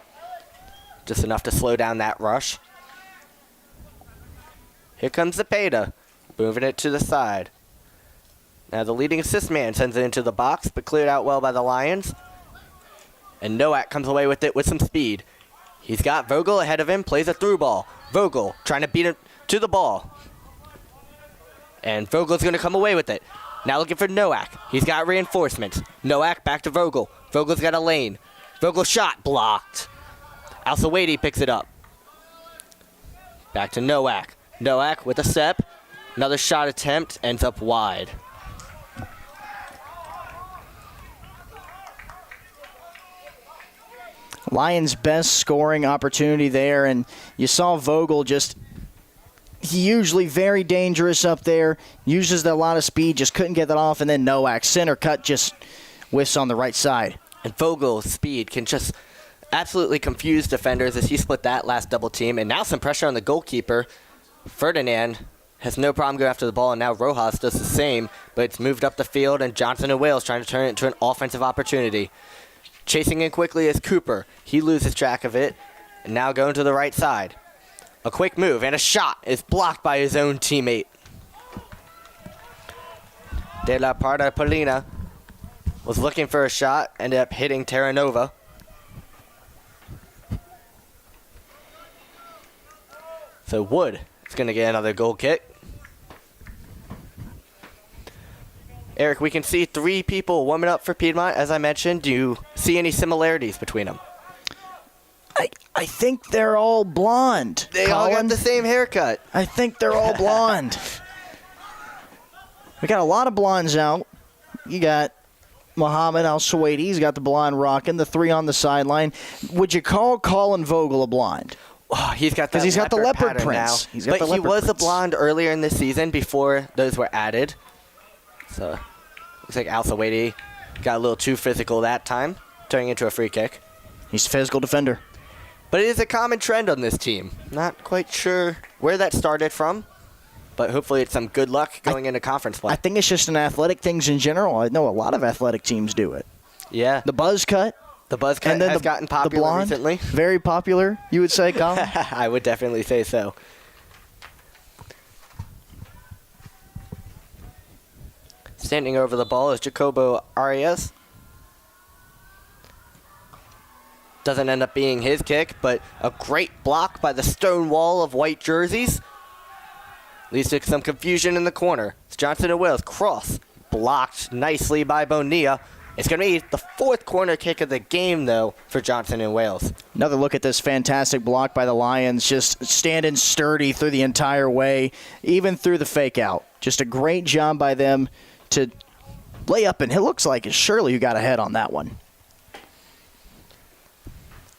Just enough to slow down that rush. Here comes Zepeda, moving it to the side. Now the leading assist man sends it into the box, but cleared out well by the Lions. And Nowak comes away with it with some speed. He's got Vogel ahead of him, plays a through ball. Vogel trying to beat him to the ball. And Vogel's going to come away with it. Now looking for Nowak. He's got reinforcements. Nowak back to Vogel. Vogel's got a lane. Vogel shot blocked. Al-Sawaidi picks it up. Back to Nowak. Nowak with a step. Another shot attempt ends up wide. Lions' best scoring opportunity there, and you saw Vogel just usually very dangerous up there, uses a lot of speed, just couldn't get that off, and then Nowak, center cut, just whiffs on the right side. And Vogel's speed can just absolutely confuse defenders as he split that last double team, and now some pressure on the goalkeeper. Ferdinand has no problem going after the ball, and now Rojas does the same, but it's moved up the field, and Johnson and Wales trying to turn it into an offensive opportunity. Chasing in quickly is Cooper. He loses track of it, and now going to the right side. A quick move, and a shot is blocked by his own teammate. De La Parda Polina was looking for a shot, ended up hitting Terranova. So Wood is going to get another goal kick. Eric, we can see 3 people warming up for Piedmont, as I mentioned. Do you see any similarities between them? I think they're all blonde. They all got the same haircut. I think they're all blonde. We got a lot of blondes out. You got Mohamed Al-Sawaidi. He's got the blonde rocking, the 3 on the sideline. Would you call Colin Vogel a blonde? Oh, he's got that he's got the leopard pattern prints. Now. He's got but the he leopard was prints. a blonde earlier in this season before those were added. So looks like Al-Sawaidi got a little too physical that time, turning into a free kick. He's a physical defender. But it is a common trend on this team. Not quite sure where that started from, but hopefully it's some good luck going into conference play. I think it's just an athletic things in general. I know a lot of athletic teams do it. Yeah. The buzz cut. The buzz cut has gotten popular the blonde, recently. Very popular, you would say, Colin? I would definitely say so. Standing over the ball is Jacobo Arias. Doesn't end up being his kick, but a great block by the stone wall of white jerseys. Leads to some confusion in the corner. It's Johnson and Wales. Cross blocked nicely by Bonilla. It's going to be the 4th corner kick of the game, though, for Johnson and Wales. Another look at this fantastic block by the Lions, just standing sturdy through the entire way, even through the fake out. Just a great job by them to lay up, and it looks like it's Shirley who got ahead on that one.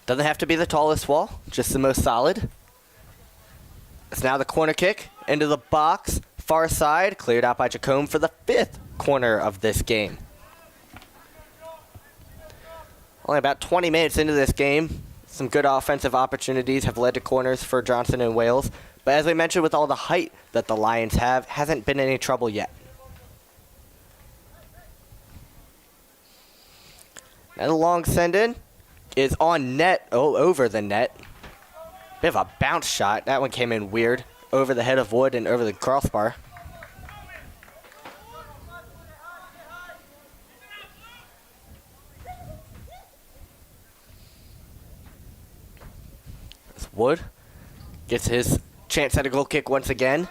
Doesn't have to be the tallest wall, just the most solid. It's now the corner kick into the box, far side, cleared out by Jacome for the 5th corner of this game. Only about 20 minutes into this game, some good offensive opportunities have led to corners for Johnson and Wales. But as we mentioned, with all the height that the Lions have, hasn't been any trouble yet. And the long send-in is on net, over the net. Bit of a bounce shot. That one came in weird. Over the head of Wood and over the crossbar. Wood gets his chance at a goal kick once again.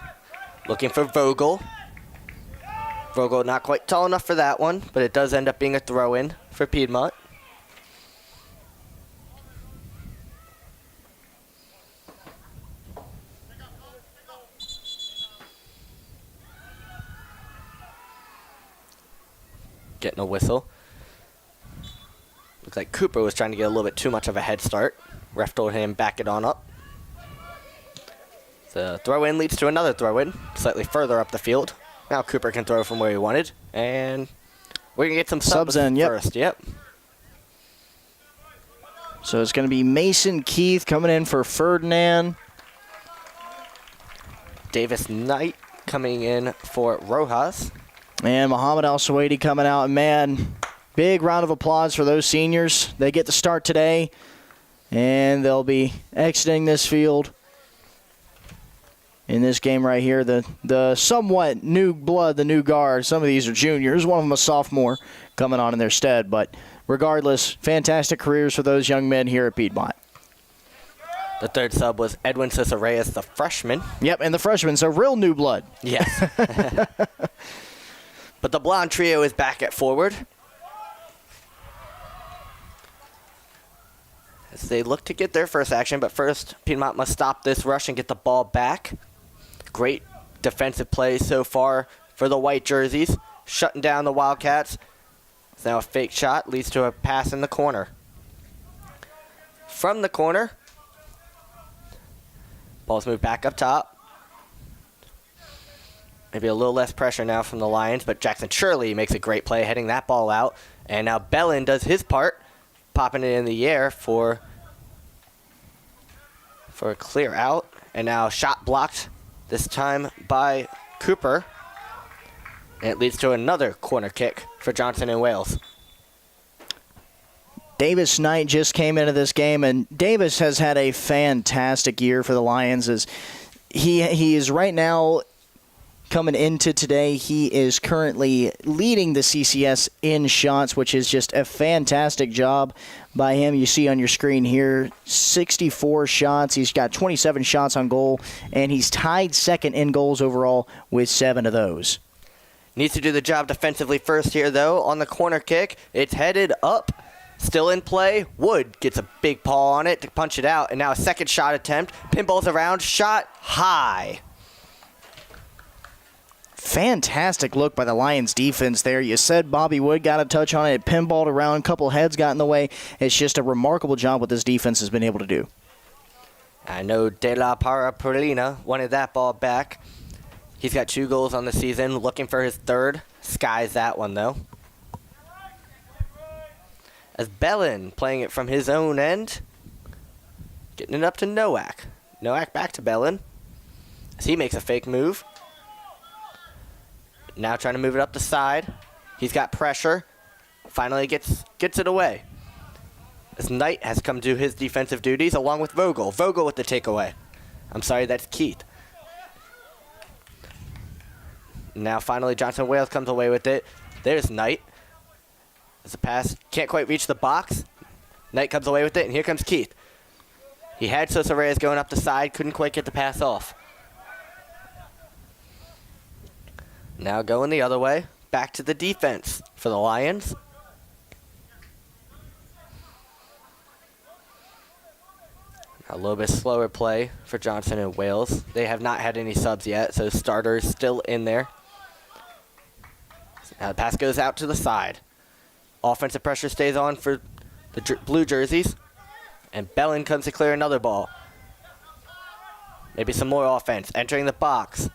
Looking for Vogel. Vogel not quite tall enough for that one, but it does end up being a throw-in for Piedmont. Getting a whistle. Looks like Cooper was trying to get a little bit too much of a head start. Ref told him back it on up. The throw-in leads to another throw-in, slightly further up the field. Now Cooper can throw from where he wanted, and we're going to get some subs in, yep. first. Yep. So it's going to be Mason Keith coming in for Ferdinand. Davis Knight coming in for Rojas. And Mohamed Al-Sawaidi coming out. And man, big round of applause for those seniors. They get to start today, and they'll be exiting this field in this game right here. The somewhat new blood, the new guard. Some of these are juniors. One of them a sophomore coming on in their stead. But regardless, fantastic careers for those young men here at Piedmont. The third sub was Edwin Cicereyas, the freshman. Yep, and the freshman, so real new blood. Yes. But the blonde trio is back at forward. As they look to get their first action, but first Piedmont must stop this rush and get the ball back. Great defensive play so far for the white jerseys, shutting down the Wildcats. It's now a fake shot, leads to a pass in the corner. From the corner, ball's moved back up top. Maybe a little less pressure now from the Lions, but Jackson Shirley makes a great play heading that ball out. And now Bellin does his part, popping it in the air for a clear out. And now shot blocked, this time by Cooper. And it leads to another corner kick for Johnson and Wales. Davis Knight just came into this game, and Davis has had a fantastic year for the Lions. As he is right now coming into today, he is currently leading the CCS in shots, which is just a fantastic job by him. You see on your screen here, 64 shots. He's got 27 shots on goal, and he's tied second in goals overall with 7 of those. Needs to do the job defensively first here, though. On the corner kick, it's headed up. Still in play. Wood gets a big paw on it to punch it out. And now a second shot attempt. Pinballs around. Shot high. Fantastic look by the Lions defense there. You said Bobby Wood got a touch on it. It pinballed around. A couple heads got in the way. It's just a remarkable job what this defense has been able to do. I know De La Parapolina wanted that ball back. He's got 2 goals on the season. Looking for his third. Skies that one, though. As Bellin playing it from his own end. Getting it up to Nowak. Nowak back to Bellin. As he makes a fake move. Now trying to move it up the side. He's got pressure. Finally gets it away. As Knight has come to his defensive duties along with Vogel. Vogel with the takeaway. I'm sorry, that's Keith. Now finally Johnson Wales comes away with it. There's Knight. As a pass can't quite reach the box. Knight comes away with it, and here comes Keith. He had Sosa Reyes going up the side, couldn't quite get the pass off. Now going the other way, back to the defense for the Lions. A little bit slower play for Johnson and Wales. They have not had any subs yet, so starters still in there. Now the pass goes out to the side. Offensive pressure stays on for the blue jerseys. And Bellin comes to clear another ball. Maybe some more offense. Entering the box.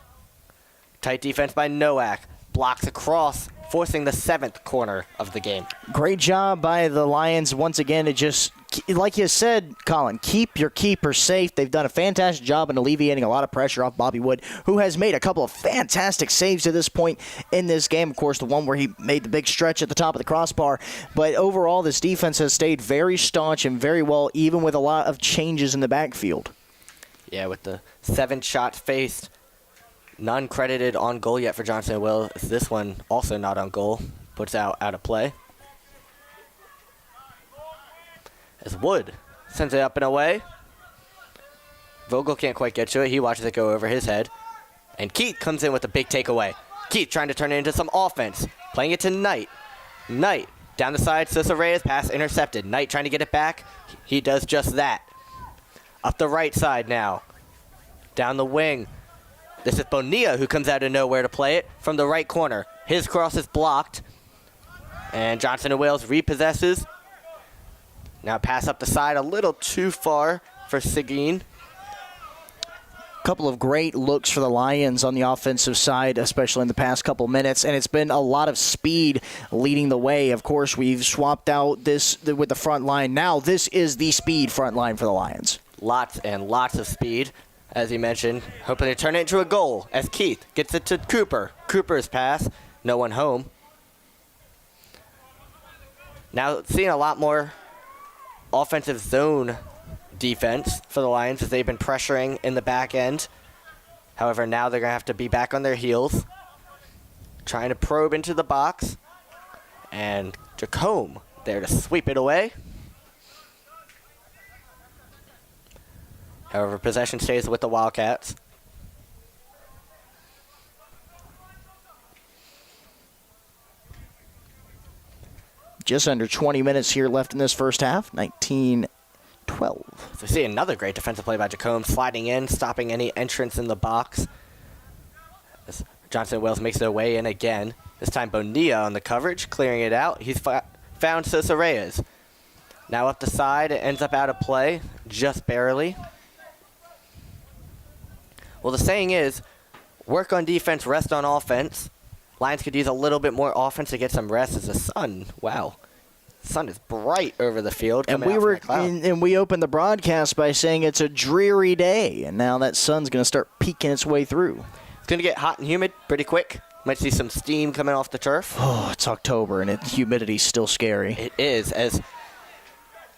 Tight defense by Nowak. Blocks across, forcing the 7th corner of the game. Great job by the Lions once again to just, like you said, Colin, keep your keeper safe. They've done a fantastic job in alleviating a lot of pressure off Bobby Wood, who has made a couple of fantastic saves to this point in this game. Of course, the one where he made the big stretch at the top of the crossbar. But overall, this defense has stayed very staunch and very well, even with a lot of changes in the backfield. Yeah, with the 7 shots faced. None credited on goal yet for Johnson and Will. This one also not on goal. Puts out of play. As Wood sends it up and away. Vogel can't quite get to it. He watches it go over his head. And Keith comes in with a big takeaway. Keith trying to turn it into some offense. Playing it to Knight. Knight down the side. Sosa Reyes pass intercepted. Knight trying to get it back. He does just that. Up the right side now. Down the wing. This is Bonilla who comes out of nowhere to play it from the right corner. His cross is blocked. And Johnson and Wales repossesses. Now pass up the side a little too far for Seguin. Couple of great looks for the Lions on the offensive side, especially in the past couple minutes, and it's been a lot of speed leading the way. Of course, we've swapped out this with the front line. Now this is the speed front line for the Lions. Lots and lots of speed. As you mentioned, hoping to turn it into a goal as Keith gets it to Cooper. Cooper's pass, no one home. Now seeing a lot more offensive zone defense for the Lions as they've been pressuring in the back end. However, now they're going to have to be back on their heels, trying to probe into the box. And Jacome there to sweep it away. However, possession stays with the Wildcats. Just under 20 minutes here left in this first half. 19-12. So we see another great defensive play by Jacome, sliding in, stopping any entrance in the box. As Johnson and Wales makes their way in again. This time Bonilla on the coverage, clearing it out. He's found Sosa Reyes. Now up the side, it ends up out of play, just barely. Well, the saying is, work on defense, rest on offense. Lions could use a little bit more offense to get some rest as the sun, wow, the sun is bright over the field. And we opened the broadcast by saying it's a dreary day, and now that sun's going to start peeking its way through. It's going to get hot and humid pretty quick. Might see some steam coming off the turf. Oh, it's October, and humidity's still scary. It is, as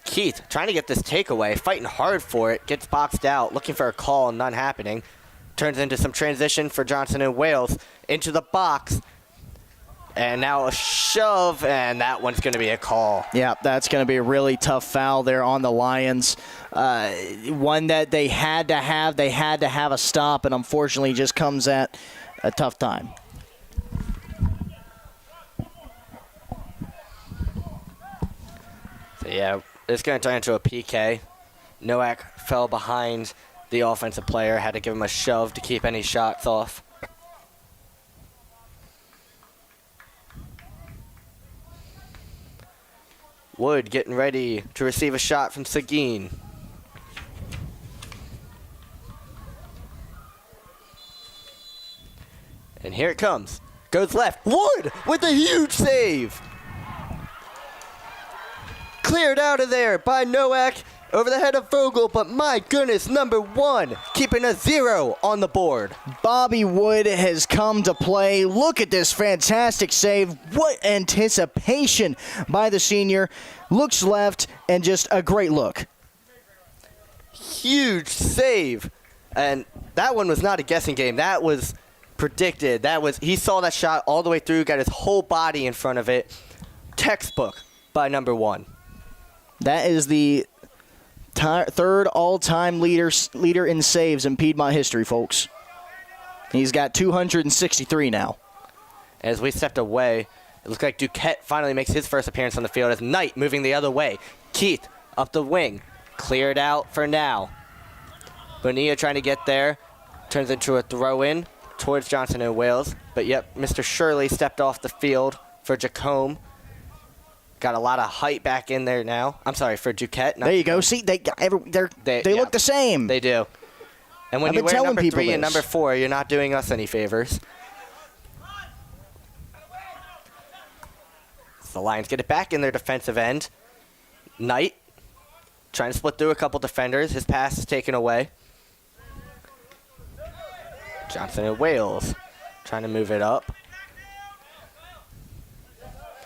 Keith, trying to get this takeaway, fighting hard for it, gets boxed out, looking for a call, and none happening. Turns into some transition for Johnson and Wales into the box. And now a shove, and that one's going to be a call. Yeah, that's going to be a really tough foul there on the Lions. One that they had to have. They had to have a stop, and unfortunately just comes at a tough time. So yeah, it's going to turn into a PK. Nowak fell behind the offensive player, had to give him a shove to keep any shots off. Wood getting ready to receive a shot from Seguin. And here it comes. Goes left. Wood with a huge save. Cleared out of there by Nowak over the head of Vogel, but my goodness, number 1, keeping a 0 on the board. Bobby Wood has come to play. Look at this fantastic save. What anticipation by the senior. Looks left, and just a great look. Huge save. And that one was not a guessing game. That was predicted. He saw that shot all the way through, got his whole body in front of it. Textbook by number 1. That is the third all-time leader in saves in Piedmont history, folks. He's got 263 now. As we stepped away, it looks like Duquette finally makes his first appearance on the field as Knight moving the other way. Keith up the wing. Cleared out for now. Bonilla trying to get there. Turns into a throw-in towards Johnson and Wales. But yep, Mr. Shirley stepped off the field for Jacome. Got a lot of height back in there now. I'm sorry, for Duquette. There you go. See, they look the same. They do. And when you wear number 3 and number 4, you're not doing us any favors. So the Lions get it back in their defensive end. Knight trying to split through a couple defenders. His pass is taken away. Johnson and Wales trying to move it up.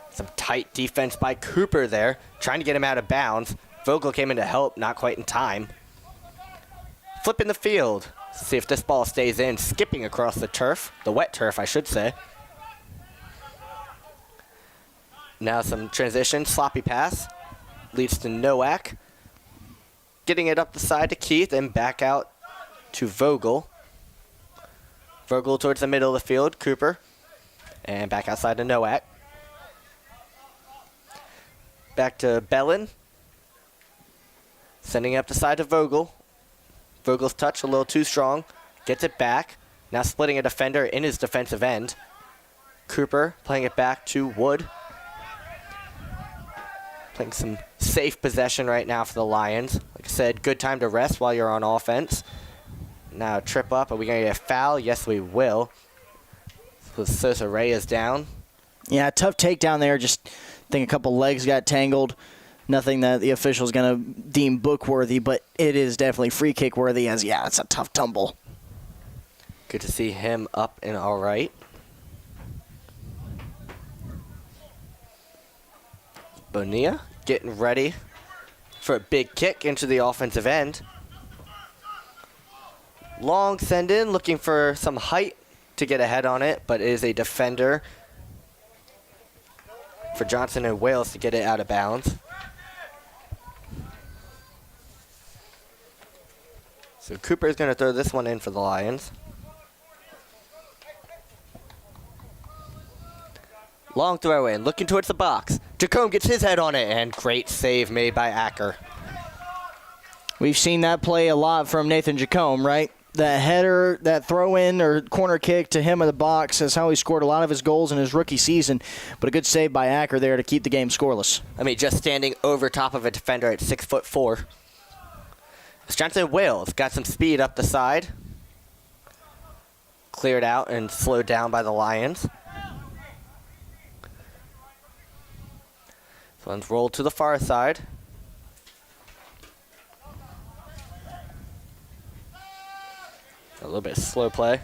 Some tight defense by Cooper there, trying to get him out of bounds. Vogel came in to help, not quite in time. Flipping the field. See if this ball stays in, skipping across the turf, the wet turf, I should say. Now some transition, sloppy pass, leads to Nowak. Getting it up the side to Keith and back out to Vogel. Vogel towards the middle of the field, Cooper. And back outside to Nowak. Back to Bellin. Sending it up the side to Vogel. Vogel's touch a little too strong. Gets it back. Now splitting a defender in his defensive end. Cooper playing it back to Wood. Playing some safe possession right now for the Lions. Like I said, good time to rest while you're on offense. Now trip up. Are we going to get a foul? Yes, we will. So Sosa Reyes down. Yeah, tough takedown there. Just think a couple legs got tangled. Nothing that the official's going to deem book-worthy, but it is definitely free kick-worthy as, yeah, it's a tough tumble. Good to see him up and all right. Bonilla getting ready for a big kick into the offensive end. Long send in, looking for some height to get ahead on it, but it is a defender for Johnson and Wales to get it out of bounds. So Cooper is going to throw this one in for the Lions. Long throw in, looking towards the box. Jacome gets his head on it, and great save made by Acker. We've seen that play a lot from Nathan Jacome, right? That header, that throw-in or corner kick to him in the box is how he scored a lot of his goals in his rookie season. But a good save by Acker there to keep the game scoreless. I mean, just standing over top of a defender at 6'4". As Johnson Wales got some speed up the side. Cleared out and slowed down by the Lions. This one's rolled to the far side. A little bit of slow play.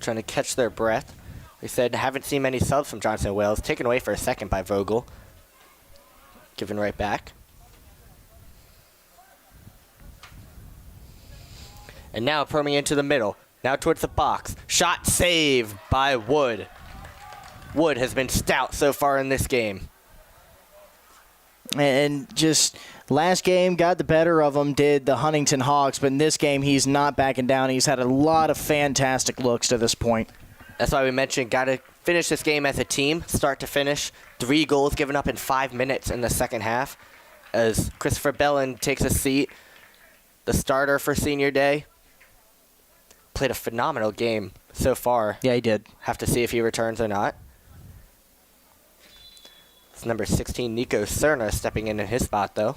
Trying to catch their breath. They said, haven't seen many subs from Johnson Wales. Taken away for a second by Vogel. Given right back. And now probing into the middle. Now towards the box. Shot saved by Wood. Wood has been stout so far in this game. And just last game got the better of him, did the Huntington Hawks, but in this game he's not backing down. He's had a lot of fantastic looks to this point. That's why we mentioned got to finish this game as a team, start to finish. 3 goals given up in 5 minutes in the second half as Christopher Bellin takes a seat. The starter for senior day. Played a phenomenal game so far. Yeah, he did. Have to see if he returns or not. It's number 16, Nico Cerna, stepping in his spot, though.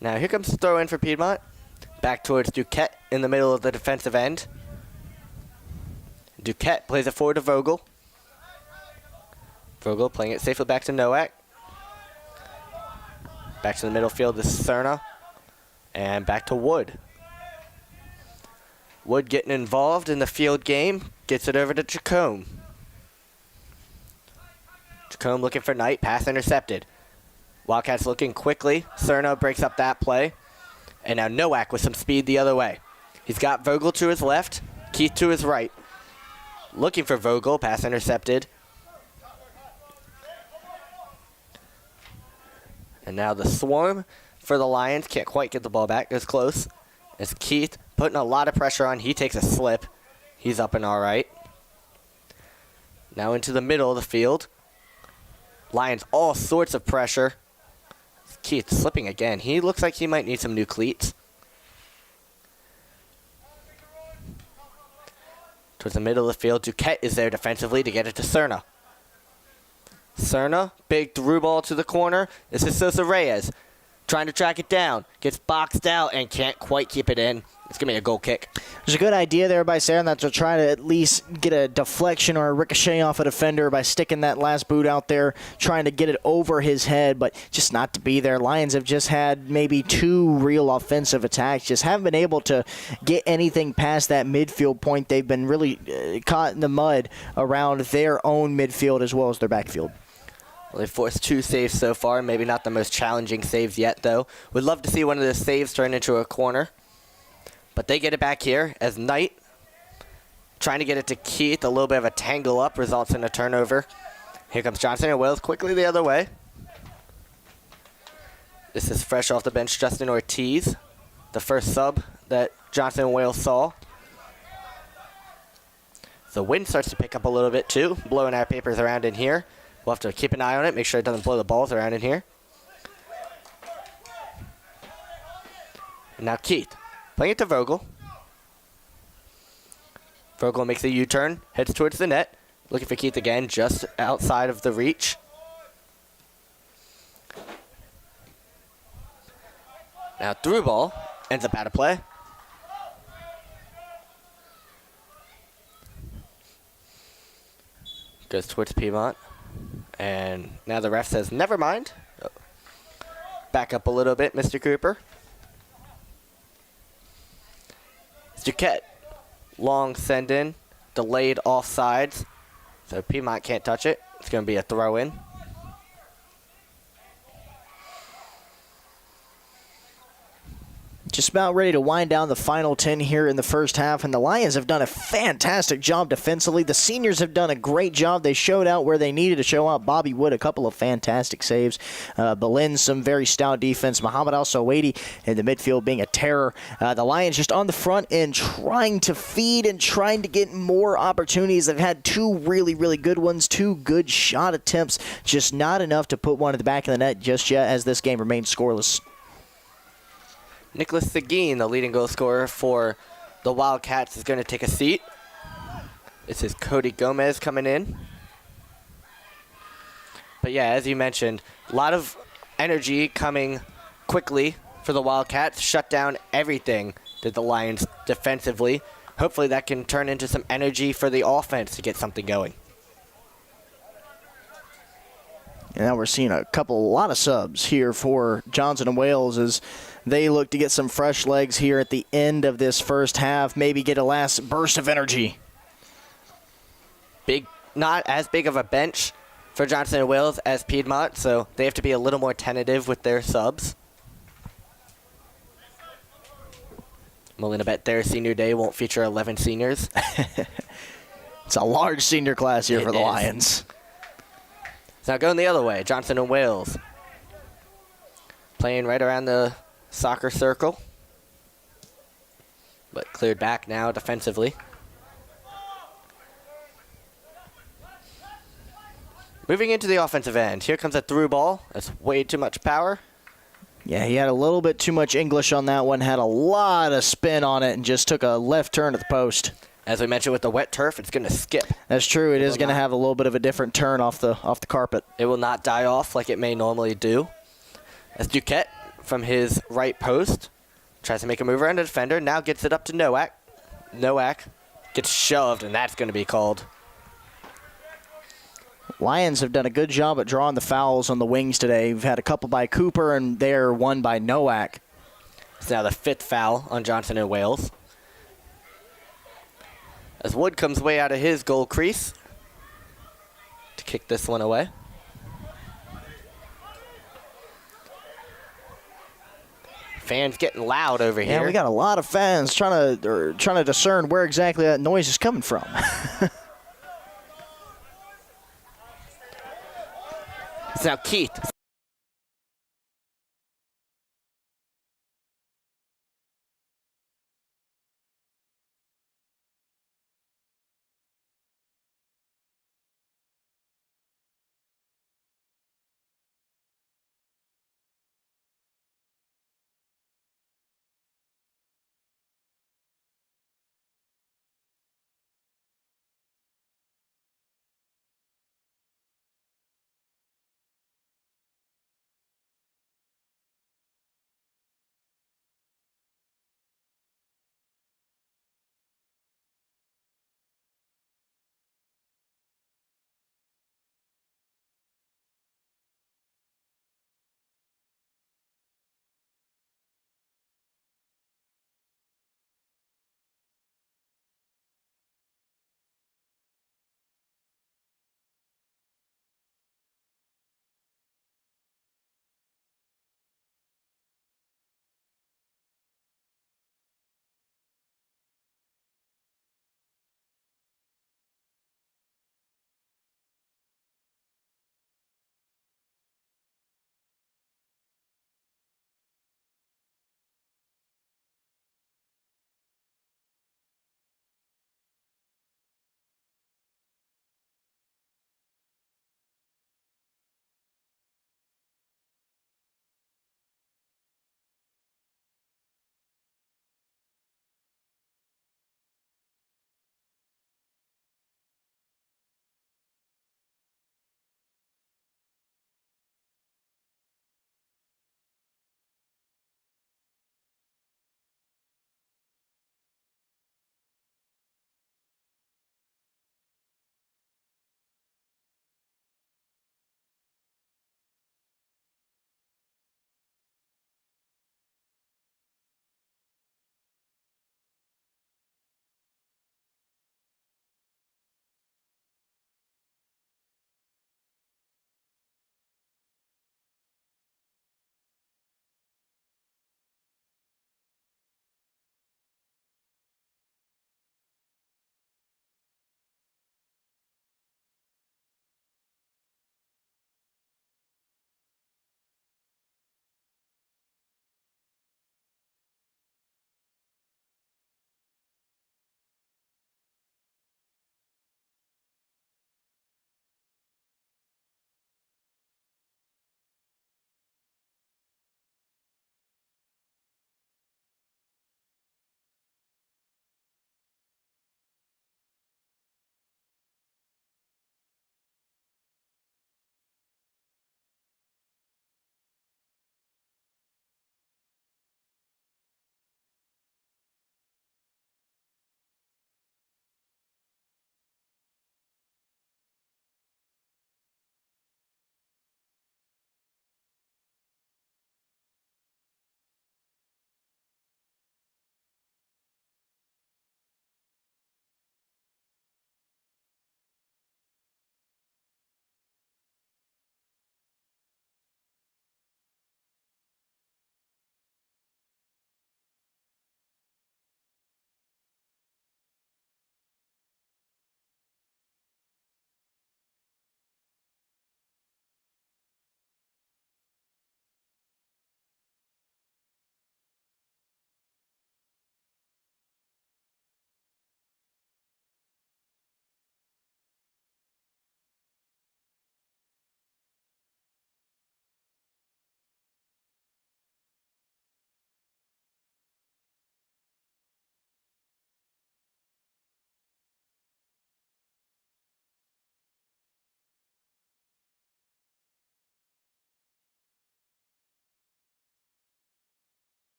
Now here comes the throw in for Piedmont. Back towards Duquette in the middle of the defensive end. Duquette plays it forward to Vogel. Vogel playing it safely back to Nowak. Back to the middle field to Cerna. And back to Wood. Wood getting involved in the field game. Gets it over to Jacome. Jacome looking for Knight. Pass intercepted. Wildcats looking quickly. Cerna breaks up that play. And now Nowak with some speed the other way. He's got Vogel to his left. Keith to his right. Looking for Vogel. Pass intercepted. And now the swarm for the Lions. Can't quite get the ball back. Goes close. As Keith putting a lot of pressure on. He takes a slip. He's up and all right. Now into the middle of the field. Lions all sorts of pressure. Keith slipping again. He looks like he might need some new cleats. Towards the middle of the field. Duquette is there defensively to get it to Cerna. Cerna, big through ball to the corner. This is Sosa Reyes. Trying to track it down. Gets boxed out and can't quite keep it in. It's going to be a goal kick. There's a good idea there by Sarah to try to at least get a deflection or a ricochet off a defender by sticking that last boot out there, trying to get it over his head, but just not to be there. Lions have just had maybe 2 real offensive attacks. Just haven't been able to get anything past that midfield point. They've been really caught in the mud around their own midfield as well as their backfield. Well, they've forced 2 saves so far. Maybe not the most challenging saves yet, though. Would love to see one of those saves turn into a corner. But they get it back here as Knight, trying to get it to Keith. A little bit of a tangle up results in a turnover. Here comes Johnson and Wales quickly the other way. This is fresh off the bench, Justin Ortiz, the first sub that Johnson and Wales saw. The wind starts to pick up a little bit, too, blowing our papers around in here. We'll have to keep an eye on it, make sure it doesn't blow the balls around in here. And now Keith, playing it to Vogel. Vogel makes a U-turn, heads towards the net. Looking for Keith again, just outside of the reach. Now through ball, ends up out of play. Goes towards Piedmont. And now the ref says, never mind. Back up a little bit, Mr. Cooper. Duquette, long send in, delayed offsides. So Piedmont can't touch it. It's going to be a throw in. just about ready to wind down the final 10 here in the first half, and the Lions have done a fantastic job defensively. The seniors have done a great job. They showed out where they needed to show out. Bobby Wood, a couple of fantastic saves. Belin, some very stout defense. Muhammad Al-Sawaidi in the midfield being a terror. The Lions just on the front end trying to feed and trying to get more opportunities. They've had two really, really good ones, two good shot attempts, just not enough to put one in the back of the net just yet as this game remains scoreless. Nicholas Seguin, the leading goal scorer for the Wildcats, is going to take a seat. This is Cody Gomez coming in. But yeah, as you mentioned, a lot of energy coming quickly for the Wildcats. Shut down everything that the Lions defensively. Hopefully that can turn into some energy for the offense to get something going. And now we're seeing a lot of subs here for Johnson and Wales as they look to get some fresh legs here at the end of this first half, maybe get a last burst of energy. Not as big of a bench for Johnson and Wales as Piedmont, so they have to be a little more tentative with their subs. I'm willing to bet their senior day won't feature 11 seniors. It's a large senior class here for the Lions. So now going the other way, Johnson and Wales playing right around the soccer circle, but cleared back now defensively. Moving into the offensive end, here comes a through ball. That's way too much power. Yeah, he had a little bit too much English on that one, had a lot of spin on it, and just took a left turn at the post. As we mentioned with the wet turf, it's going to skip. That's true. It is going to have a little bit of a different turn off the carpet. It will not die off like it may normally do. As Duquette from his right post tries to make a move around the defender, now gets it up to Nowak. Nowak gets shoved, and that's going to be called. Lions have done a good job at drawing the fouls on the wings today. We've had a couple by Cooper, and they're one by Nowak. It's now the 5th foul on Johnson and Wales. As Wood comes way out of his goal crease to kick this one away. Fans getting loud over here. Yeah, we got a lot of fans trying to discern where exactly that noise is coming from. It's now Keith.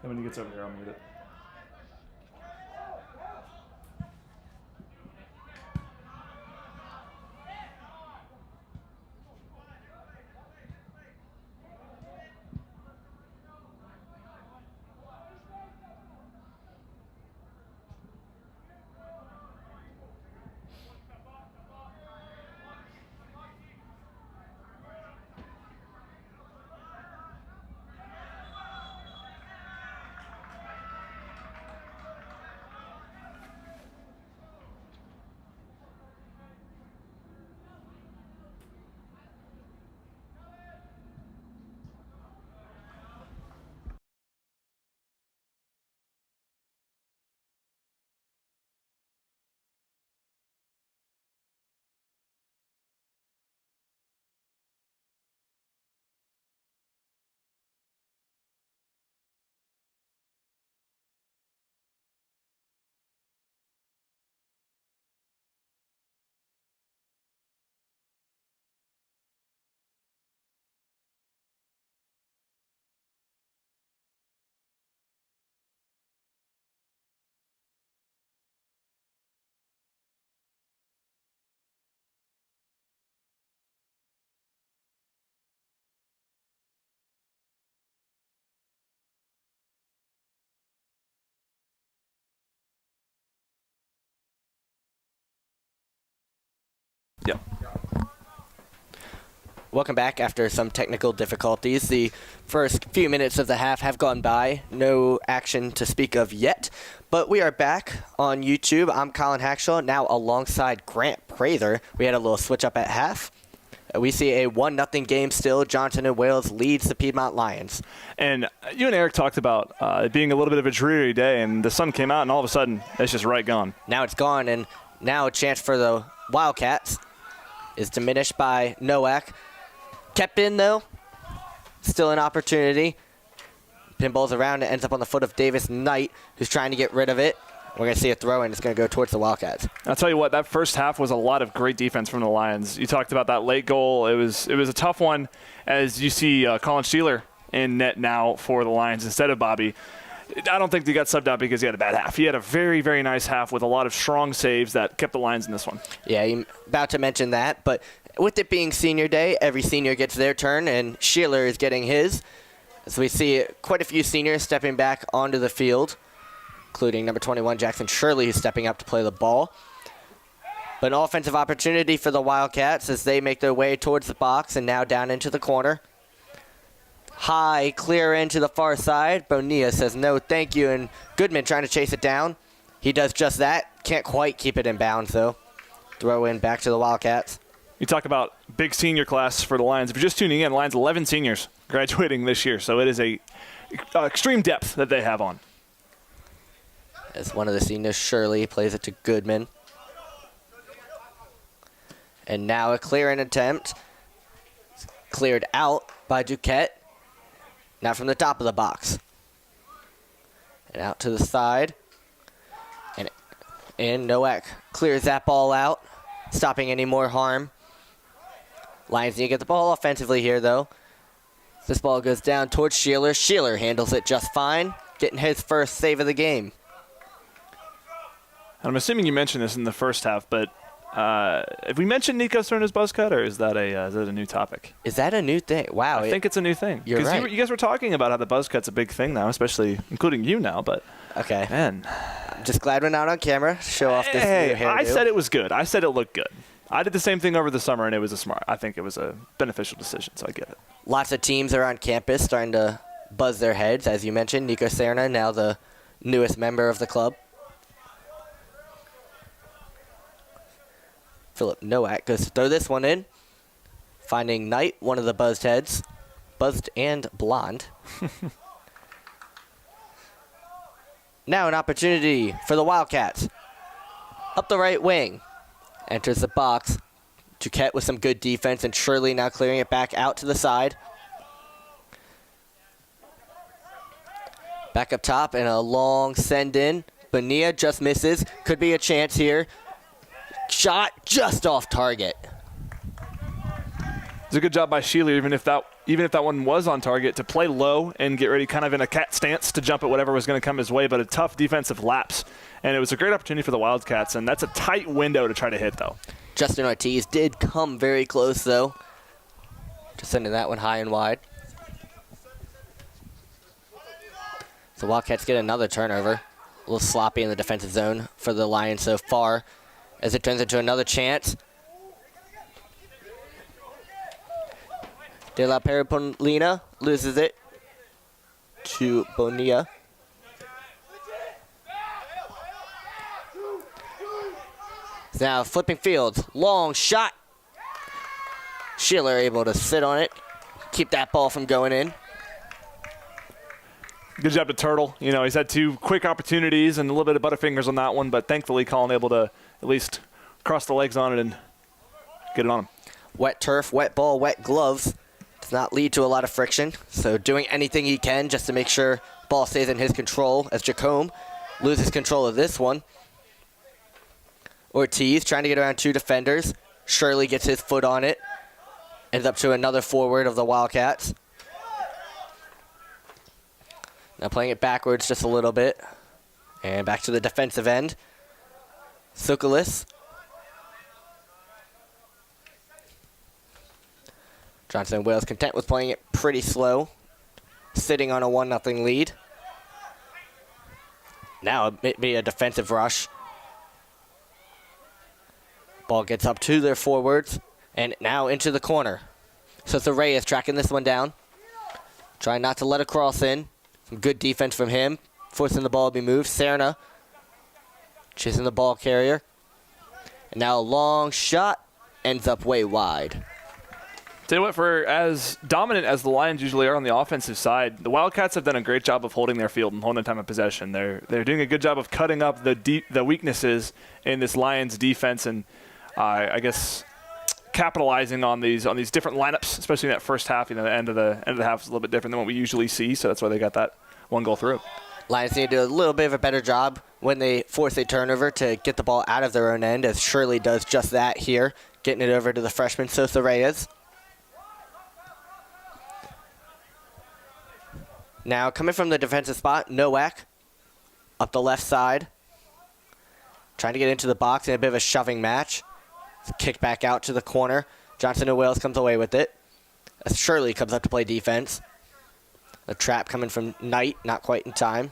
And when he gets over here, I'll mute it. Yeah. Welcome back after some technical difficulties. The first few minutes of the half have gone by. No action to speak of yet. But we are back on YouTube. I'm Colin Hackshaw, now alongside Grant Prather. We had a little switch up at half. We see a 1-0 game still. Johnson and Wales leads the Piedmont Lions. And you and Eric talked about it being a little bit of a dreary day, and the sun came out, and all of a sudden, it's just right gone. Now it's gone, and now a chance for the Wildcats is diminished by Nowak. Kept in, though. Still an opportunity. Pinballs around and ends up on the foot of Davis Knight, who's trying to get rid of it. We're going to see a throw, and it's going to go towards the Wildcats. I'll tell you what, that first half was a lot of great defense from the Lions. You talked about that late goal. It was a tough one, as you see Colin Sheeler in net now for the Lions instead of Bobby. I don't think he got subbed out because he had a bad half. He had a very, very nice half with a lot of strong saves that kept the Lions in this one. Yeah, I'm about to mention that, but with it being senior day, every senior gets their turn, and Sheeler is getting his. So we see quite a few seniors stepping back onto the field, including number 21, Jackson Shirley, who's stepping up to play the ball. But an offensive opportunity for the Wildcats as they make their way towards the box and now down into the corner. High, clear into the far side. Bonilla says no, thank you, and Goodman trying to chase it down. He does just that. Can't quite keep it in bounds, though. Throw in back to the Wildcats. You talk about big senior class for the Lions. If you're just tuning in, Lions 11 seniors graduating this year, so it is a extreme depth that they have on. As one of the seniors, Shirley, plays it to Goodman. And now a clearing attempt. Cleared out by Duquette. Now from the top of the box. And out to the side. And Nowak clears that ball out, stopping any more harm. Lions need to get the ball offensively here, though. This ball goes down towards Sheeler. Sheeler handles it just fine, getting his first save of the game. I'm assuming you mentioned this in the first half, but have we mentioned Nico Cerna's buzz cut, or is that a new topip? Is that a new thing? Wow. I think it's a new thing. You're right. You guys were talking about how the buzz cut's a big thing now, especially including you now, but okay. Man. I'm just glad we're not on camera. Show off this new hairdo. I said it was good. I said it looked good. I did the same thing over the summer, and I think it was a beneficial decision, so I get it. Lots of teams are on campus starting to buzz their heads. As you mentioned, Nico Cerna, now the newest member of the club. Philip Nowak goes to throw this one in, finding Knight, one of the buzzed heads. Buzzed and blonde. Now an opportunity for the Wildcats. Up the right wing. Enters the box. Duquette with some good defense, and Shirley now clearing it back out to the side. Back up top and a long send in. Bonilla just misses. Could be a chance here. Shot just off target. It's a good job by Shealy, even if that one was on target, to play low and get ready kind of in a cat stance to jump at whatever was going to come his way, but a tough defensive lapse. And it was a great opportunity for the Wildcats, and that's a tight window to try to hit, though. Justin Ortiz did come very close, though. Just sending that one high and wide. So Wildcats get another turnover. A little sloppy in the defensive zone for the Lions so far, as it turns into another chance. De La Peripolina loses it to Bonilla. Now flipping fields, long shot. Schiller able to sit on it, keep that ball from going in. Good job to Turtle. You know, he's had 2 quick opportunities and a little bit of butterfingers on that one, but thankfully Colin able to at least cross the legs on it and get it on him. Wet turf, wet ball, wet gloves. Does not lead to a lot of friction, so doing anything he can just to make sure ball stays in his control as Jacome loses control of this one. Ortiz trying to get around 2 defenders. Shirley gets his foot on it. Ends up to another forward of the Wildcats. Now playing it backwards just a little bit. And back to the defensive end. Sukalis. Johnson Wales content with playing it pretty slow. Sitting on a 1-0 lead. Now maybe a defensive rush. Ball gets up to their forwards. And now into the corner. So it's Reyes tracking this one down. Trying not to let it cross in. Some good defense from him. Forcing the ball to be moved. Serna chasing the ball carrier. And now a long shot. Ends up way wide. Tell you what, for as dominant as the Lions usually are on the offensive side, the Wildcats have done a great job of holding their field and holding time of possession. They're doing a good job of cutting up the weaknesses in this Lions defense, and I guess capitalizing on these different lineups, especially in that first half. You know, the end of the half is a little bit different than what we usually see, so that's why they got that 1 goal through. Lions need to do a little bit of a better job when they force a turnover to get the ball out of their own end, as Shirley does just that here, getting it over to the freshman Sosa Reyes. Now coming from the defensive spot, Nowak up the left side. Trying to get into the box in a bit of a shoving match. Kick back out to the corner. Johnson and Wales comes away with it. As Shirley comes up to play defense. A trap coming from Knight, not quite in time.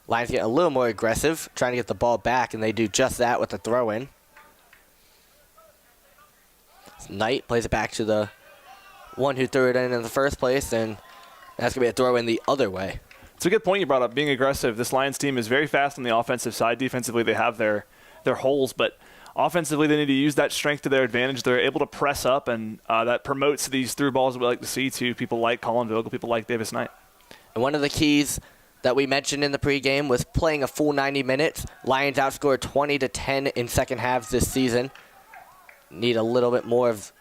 Lions get a little more aggressive, trying to get the ball back, and they do just that with the throw-in. Knight plays it back to the one who threw it in the first place, and that's going to be a throw-in the other way. It's a good point you brought up, being aggressive. This Lions team is very fast on the offensive side. Defensively, they have their holes, but offensively, they need to use that strength to their advantage. They're able to press up, and that promotes these through balls that we like to see to people like Colin Vogel, people like Davis Knight. And one of the keys that we mentioned in the pregame was playing a full 90 minutes. Lions outscored 20-10 in second halves this season. Need a little bit more of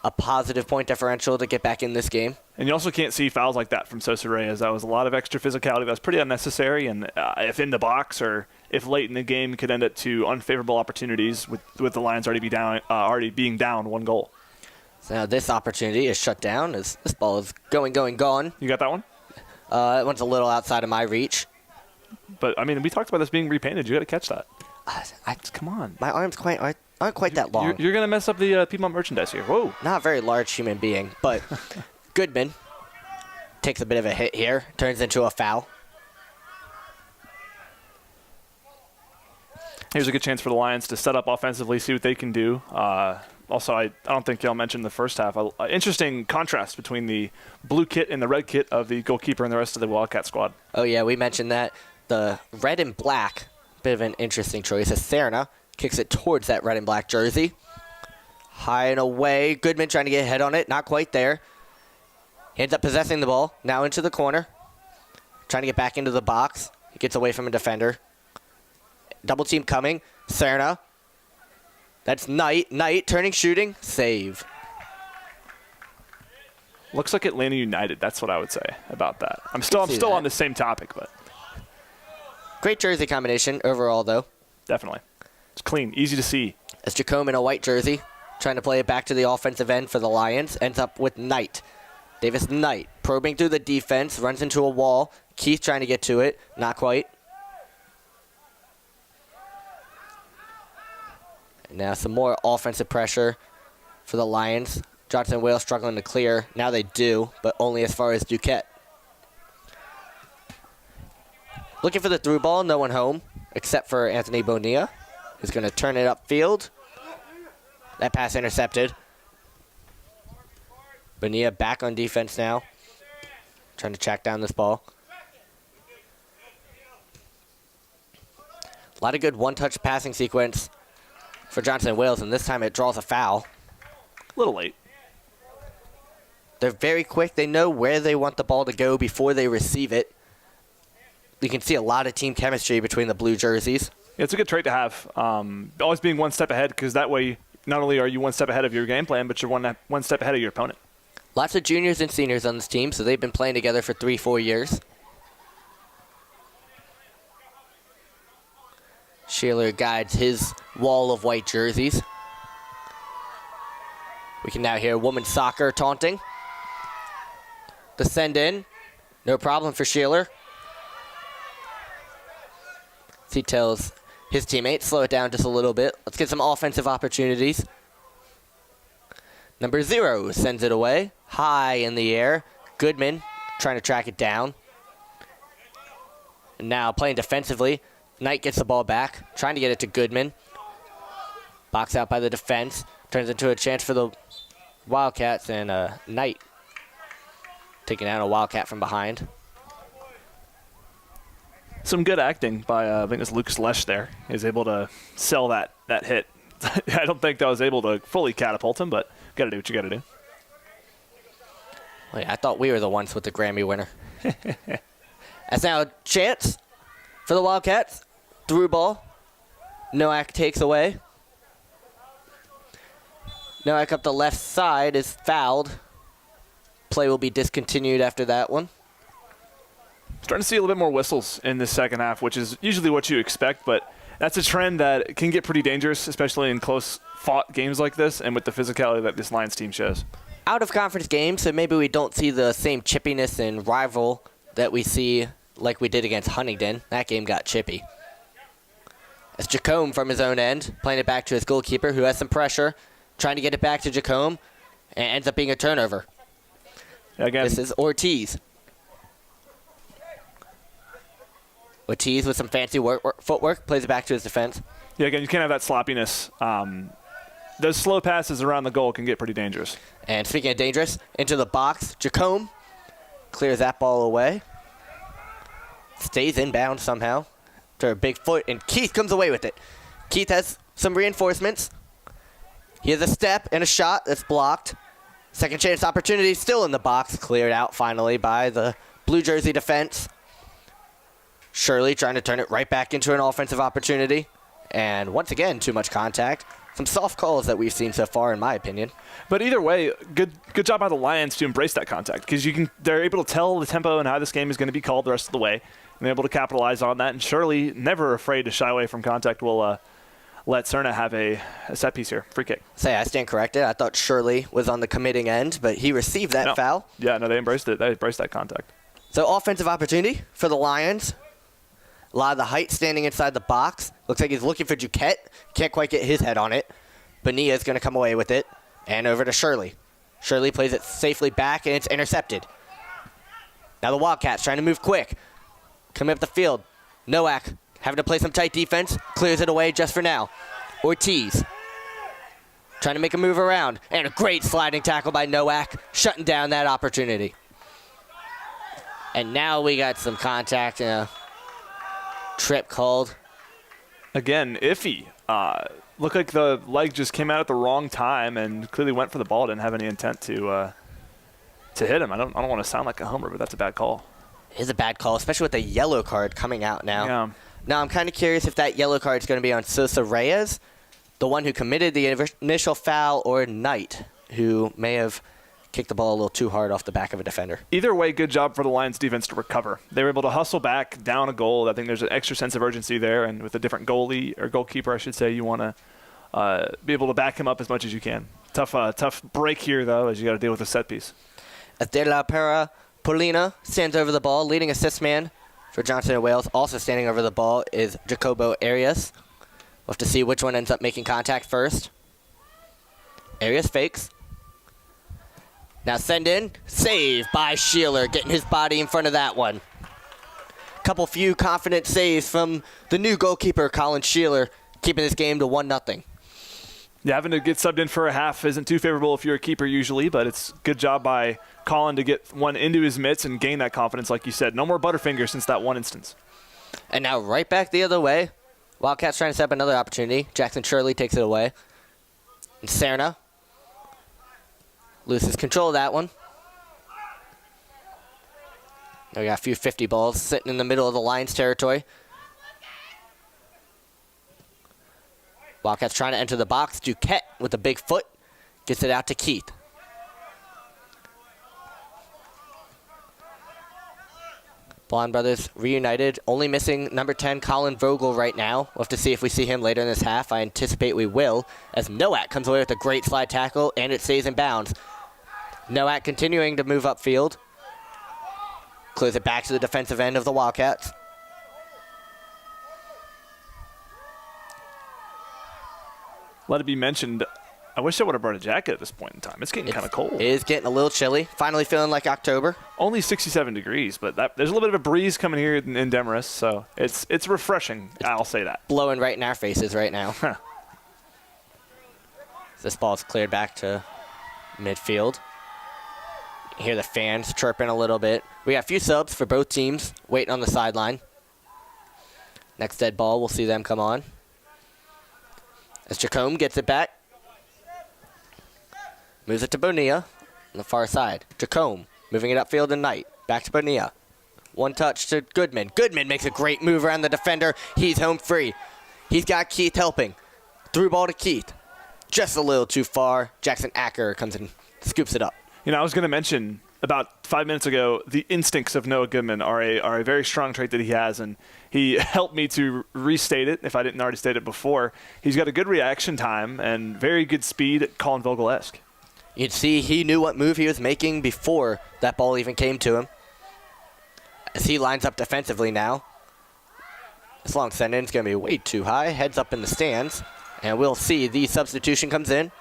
a positive point differential to get back in this game. And you also can't see fouls like that from Sosa Reyes. That was a lot of extra physicality. That was pretty unnecessary, and if in the box or if late in the game, could end up to unfavorable opportunities with the Lions already being down 1 goal. So now this opportunity is shut down as this ball is going, gone. You got that one? That one's a little outside of my reach. But, I mean, we talked about this being repainted. You got to catch that. Come on. My arms aren't quite that long. You're going to mess up the Piedmont merchandise here. Whoa. Not a very large human being, but Goodman takes a bit of a hit here, turns into a foul. Here's a good chance for the Lions to set up offensively, see what they can do. Also, I don't think y'all mentioned the first half. Interesting contrast between the blue kit and the red kit of the goalkeeper and the rest of the Wildcat squad. Oh, yeah, we mentioned that. The red and black, bit of an interesting choice. As Serna kicks it towards that red and black jersey. High and away. Goodman trying to get a head on it. Not quite there. He ends up possessing the ball. Now into the corner. Trying to get back into the box. He gets away from a defender. Double team coming. Serna. That's Knight. Knight turning, shooting. Save. Looks like Atlanta United. That's what I would say about that. I'm still on the same topic, but great jersey combination overall, though. Definitely. It's clean, easy to see. As Jacome in a white jersey trying to play it back to the offensive end for the Lions. Ends up with Knight. Davis Knight probing through the defense, runs into a wall. Keith trying to get to it. Not quite. And now some more offensive pressure for the Lions. Johnson and Wales struggling to clear. Now they do, but only as far as Duquette. Looking for the through ball, no one home, except for Anthony Bonilla, who's going to turn it upfield. That pass intercepted. Bonilla back on defense now, trying to track down this ball. A lot of good one-touch passing sequence for Johnson and Wales, and this time it draws a foul. A little late. They're very quick. They know where they want the ball to go before they receive it. You can see a lot of team chemistry between the blue jerseys. Yeah, it's a good trait to have. Always being one step ahead, because that way not only are you one step ahead of your game plan, but you're one step ahead of your opponent. Lots of juniors and seniors on this team, so they've been playing together for 3-4 years. Sheeler guides his wall of white jerseys. We can now hear women's soccer taunting. The send in, no problem for Sheeler. He tells his teammates, slow it down just a little bit. Let's get some offensive opportunities. Number 0 sends it away, high in the air. Goodman trying to track it down. And now playing defensively. Knight gets the ball back, trying to get it to Goodman. Box out by the defense. Turns into a chance for the Wildcats, and Knight taking out a Wildcat from behind. Some good acting by, I think it's Lucas Lesh there. He's able to sell that hit. I don't think that was able to fully catapult him, but got to do what you got to do. Wait, I thought we were the ones with the Grammy winner. As now a chance for the Wildcats. Through ball. Noack takes away. Noack up the left side is fouled. Play will be discontinued after that one. Starting to see a little bit more whistles in this second half, which is usually what you expect, but that's a trend that can get pretty dangerous, especially in close-fought games like this and with the physicality that this Lions team shows. Out-of-conference game, so maybe we don't see the same chippiness and rival that we see like we did against Huntingdon. That game got chippy. As Jacome from his own end, playing it back to his goalkeeper, who has some pressure, trying to get it back to Jacome, and ends up being a turnover. Again, This is Ortiz. Ortiz with some fancy footwork, plays it back to his defense. Yeah, again, you can't have that sloppiness. Those slow passes around the goal can get pretty dangerous. And speaking of dangerous, into the box, Jacome clears that ball away. Stays inbound somehow to a big foot, and Keith comes away with it. Keith has some reinforcements. He has a step and a shot that's blocked. Second chance opportunity still in the box, cleared out finally by the blue jersey defense. Shirley trying to turn it right back into an offensive opportunity. And once again, too much contact. Some soft calls that we've seen so far, in my opinion. But either way, good job by the Lions to embrace that contact, because they're able to tell the tempo and how this game is going to be called the rest of the way, and they're able to capitalize on that. And Shirley, never afraid to shy away from contact, will let Cerna have a set piece here, free kick. I stand corrected. I thought Shirley was on the committing end, but he received that foul. Yeah, no, they embraced it. They embraced that contact. So offensive opportunity for the Lions. A lot of the height standing inside the box. Looks like he's looking for Duquette. Can't quite get his head on it. Bonilla's going to come away with it. And over to Shirley. Shirley plays it safely back, and it's intercepted. Now the Wildcats trying to move quick. Coming up the field. Noack having to play some tight defense. Clears it away just for now. Ortiz trying to make a move around. And a great sliding tackle by Noack, shutting down that opportunity. And now we got some contact and a trip called. Again, iffy. Looked like the leg just came out at the wrong time and clearly went for the ball. Didn't have any intent to hit him. I don't want to sound like a homer, but that's a bad call. It is a bad call, especially with the yellow card coming out now. Yeah. Now I'm kind of curious if that yellow card is going to be on Sosa Reyes, the one who committed the initial foul, or Knight, who may have kicked the ball a little too hard off the back of a defender. Either way, good job for the Lions defense to recover. They were able to hustle back, down a goal. I think there's an extra sense of urgency there, and with a different goalie, or goalkeeper, I should say, you want to be able to back him up as much as you can. Tough break here, though, as you got to deal with a set piece. As De La Pera Polina stands over the ball, leading assist man for Johnson and Wales. Also standing over the ball is Jacobo Arias. We'll have to see which one ends up making contact first. Arias fakes. Now send in. Save by Sheeler, getting his body in front of that one. Couple few confident saves from the new goalkeeper, Colin Sheeler, keeping this game to 1-0. Yeah, having to get subbed in for a half isn't too favorable if you're a keeper usually, but it's a good job by Colin to get one into his mitts and gain that confidence, like you said. No more Butterfinger since that one instance. And now right back the other way. Wildcats trying to set up another opportunity. Jackson Shirley takes it away. And Serna loses control of that one. Now we got a few 50 balls sitting in the middle of the Lions territory. Wildcats trying to enter the box. Duquette with a big foot gets it out to Keith. Blonde Brothers reunited, only missing number 10, Colin Vogel right now. We'll have to see if we see him later in this half. I anticipate we will, as Nowak comes away with a great slide tackle, and it stays in bounds. Nowak continuing to move upfield. Clears it back to the defensive end of the Wildcats. Let it be mentioned, I wish I would have brought a jacket at this point in time. It's getting kind of cold. It is getting a little chilly. Finally feeling like October. Only 67 degrees, but there's a little bit of a breeze coming here in Demarest, so it's refreshing. I'll say that. Blowing right in our faces right now. Huh. This ball's cleared back to midfield. You hear the fans chirping a little bit. We got a few subs for both teams waiting on the sideline. Next dead ball, we'll see them come on. As Jacome gets it back. Moves it to Bonilla on the far side. Jacome moving it upfield and Knight. Back to Bonilla. One touch to Goodman. Goodman makes a great move around the defender. He's home free. He's got Keith helping. Through ball to Keith. Just a little too far. Jackson Acker comes and scoops it up. You know, I was going to mention about 5 minutes ago, the instincts of Noah Goodman are a very strong trait that he has, and he helped me to restate it if I didn't already state it before. He's got a good reaction time and very good speed, Colin Vogel-esque. You'd see he knew what move he was making before that ball even came to him. As he lines up defensively now. This long send-in is going to be way too high. Heads up in the stands, and we'll see the substitution comes in.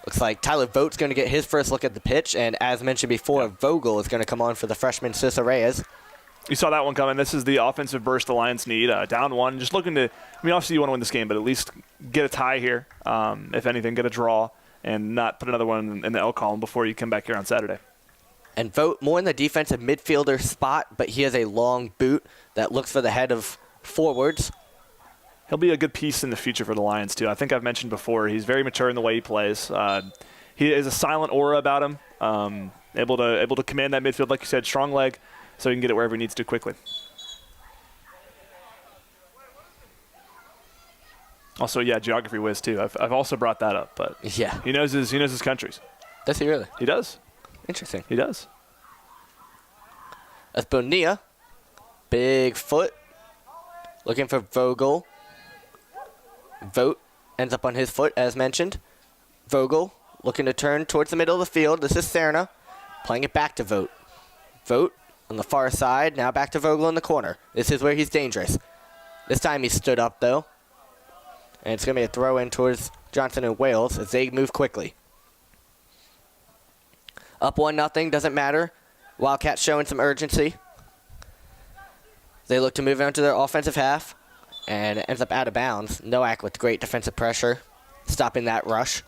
Looks like Tyler Voigt's going to get his first look at the pitch, and as mentioned before, Vogel is going to come on for the freshman Cesar Reyes. You saw that one coming. This is the offensive burst the Lions need. Down one, just looking to, I mean, obviously you want to win this game, but at least get a tie here. If anything, get a draw and not put another one in the L column before you come back here on Saturday. And Vogt more in the defensive midfielder spot, but he has a long boot that looks for the head of forwards. He'll be a good piece in the future for the Lions, too. I think I've mentioned before, he's very mature in the way he plays. He has a silent aura about him, able to command that midfield, like you said, strong leg, so he can get it wherever he needs to quickly. Also, yeah, geography whiz, too. I've also brought that up, but yeah, he knows his countries. Does he really? He does. Interesting. He does. That's Bonilla. Big foot. Looking for Vogel. Vogt ends up on his foot, as mentioned. Vogel looking to turn towards the middle of the field. This is Serna playing it back to Vogt. Vogt on the far side. Now back to Vogel in the corner. This is where he's dangerous. This time he stood up, though. And it's going to be a throw in towards Johnson and Wales as they move quickly. Up 1-0, doesn't matter. Wildcats showing some urgency. They look to move on to their offensive half. And it ends up out of bounds. Nowak with great defensive pressure, stopping that rush.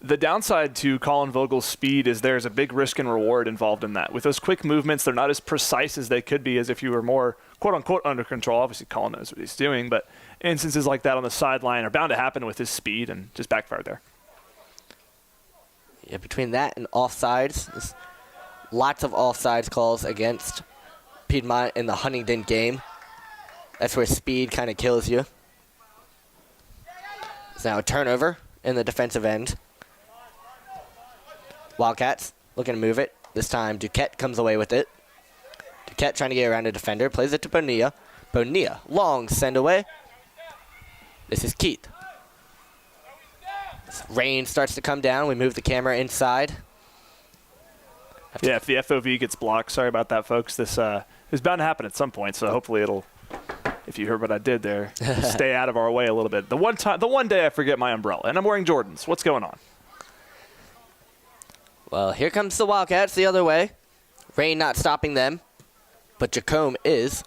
The downside to Colin Vogel's speed is there's a big risk and reward involved in that. With those quick movements, they're not as precise as they could be as if you were more, quote-unquote, under control. Obviously, Colin knows what he's doing, but instances like that on the sideline are bound to happen with his speed and just backfire there. Yeah, between that and offsides, there's lots of offsides calls against Piedmont in the Huntingdon game. That's where speed kind of kills you. It's now a turnover in the defensive end. Wildcats looking to move it. This time Duquette comes away with it. Duquette trying to get around a defender. Plays it to Bonilla. Bonilla, long send away. This is Keith. Rain starts to come down. We move the camera inside. Yeah, if the FOV gets blocked, sorry about that, folks. This is bound to happen at some point, so hopefully it'll, if you heard what I did there, stay out of our way a little bit. The one day I forget my umbrella, and I'm wearing Jordans. What's going on? Well, here comes the Wildcats the other way. Rain not stopping them, but Jacome is.